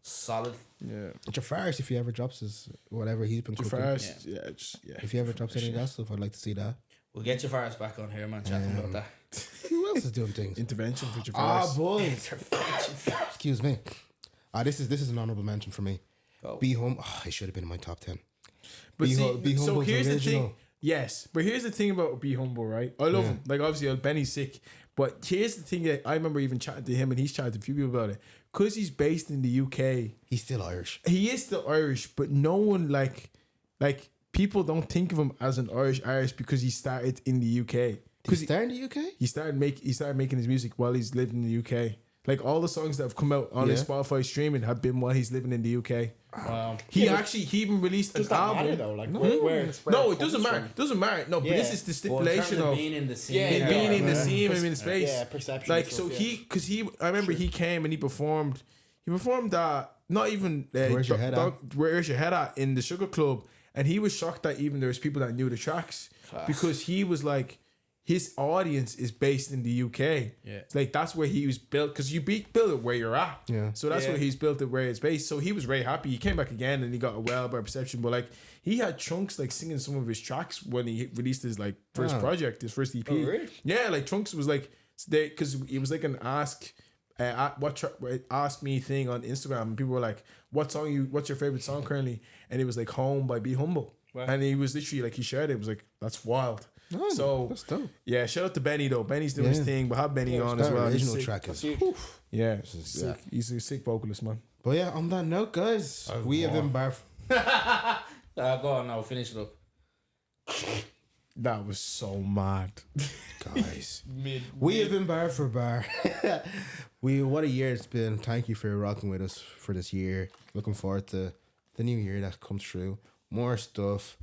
solid. Yeah. Jafaris, if he ever drops his whatever he's been cooking. Jafar, yeah. If he ever drops any of that stuff, I'd like to see that. We'll get Jafaris back on here, man. Chatting about that. Who else is doing things? Intervention for Ah, Jafar. boys. Excuse me. This is an honorable mention for me. Go. Be Home. It should have been in my top 10. But Be see, Hum- Be so Humble's here's the original. thing. Yes, but here's the thing about Be Humble, right? I love him. Like, obviously, Benny's sick. But here's the thing that I remember even chatting to him, and he's chatted to a few people about it. Because he's based in the UK, He's still Irish. he is still Irish, but no one, like people don't think of him as an Irish artist because he started in the UK. Did he start in the UK? He started making his music while he's lived in the UK. Like all the songs that have come out on his Yeah. Spotify streaming have been while he's living in the UK. Wow. He Yeah, but actually he even released an Does that album. matter though? Like No. where No, it comes doesn't matter. from? Doesn't matter. No, but Yeah. this is the Well, in terms stipulation of of being in the scene. Yeah, it being in the yeah. scene and in the space. Yeah, perception. Like and so stuff, he because he I remember he came and he performed not even Where's Your Head At? Where's Your Head At in the Sugar Club, and he was shocked that even there was people that knew the tracks because he was like his audience is based in the UK. Yeah. It's like that's where he was built because you build it where you're at. Yeah. So that's Yeah. where he's built it where it's based. So he was very happy. He came back again and he got a well by perception. But like he had Chunks like singing some of his tracks when he released his like first Wow. project, his first EP. Oh, really? Yeah, like Chunks was like they because it was like an ask. Ask me thing on Instagram and people were like, what's your favorite song currently? And it was like Home by Be Humble. Wow. And he was literally like he shared it was like that's wild. Oh, So that's dope. yeah, shout out to Benny though. Benny's doing his Yeah. thing, but have Benny on That as well. He's original sick. track is. Yeah, is sick. sick. He's a sick vocalist, man. But yeah, on that note, guys, we have embarked. Go on now, finish it up. That was so mad. Guys, we have been bar for bar. What a year it's been. Thank you for rocking with us for this year. Looking forward to the new year that comes through. More stuff.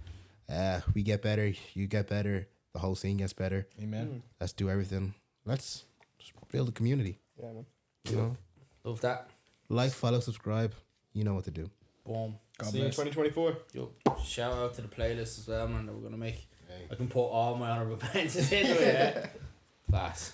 We get better. You get better. The whole scene gets better. Amen. Let's do everything. Let's just build a community. Yeah, man. You know, Love that. like, follow, subscribe. You know what to do. Boom. God See you in bless. 2024. Yo, shout out to the playlist as well, man, that we're gonna make. I can put all my honorable mentions into it. Yeah. Class.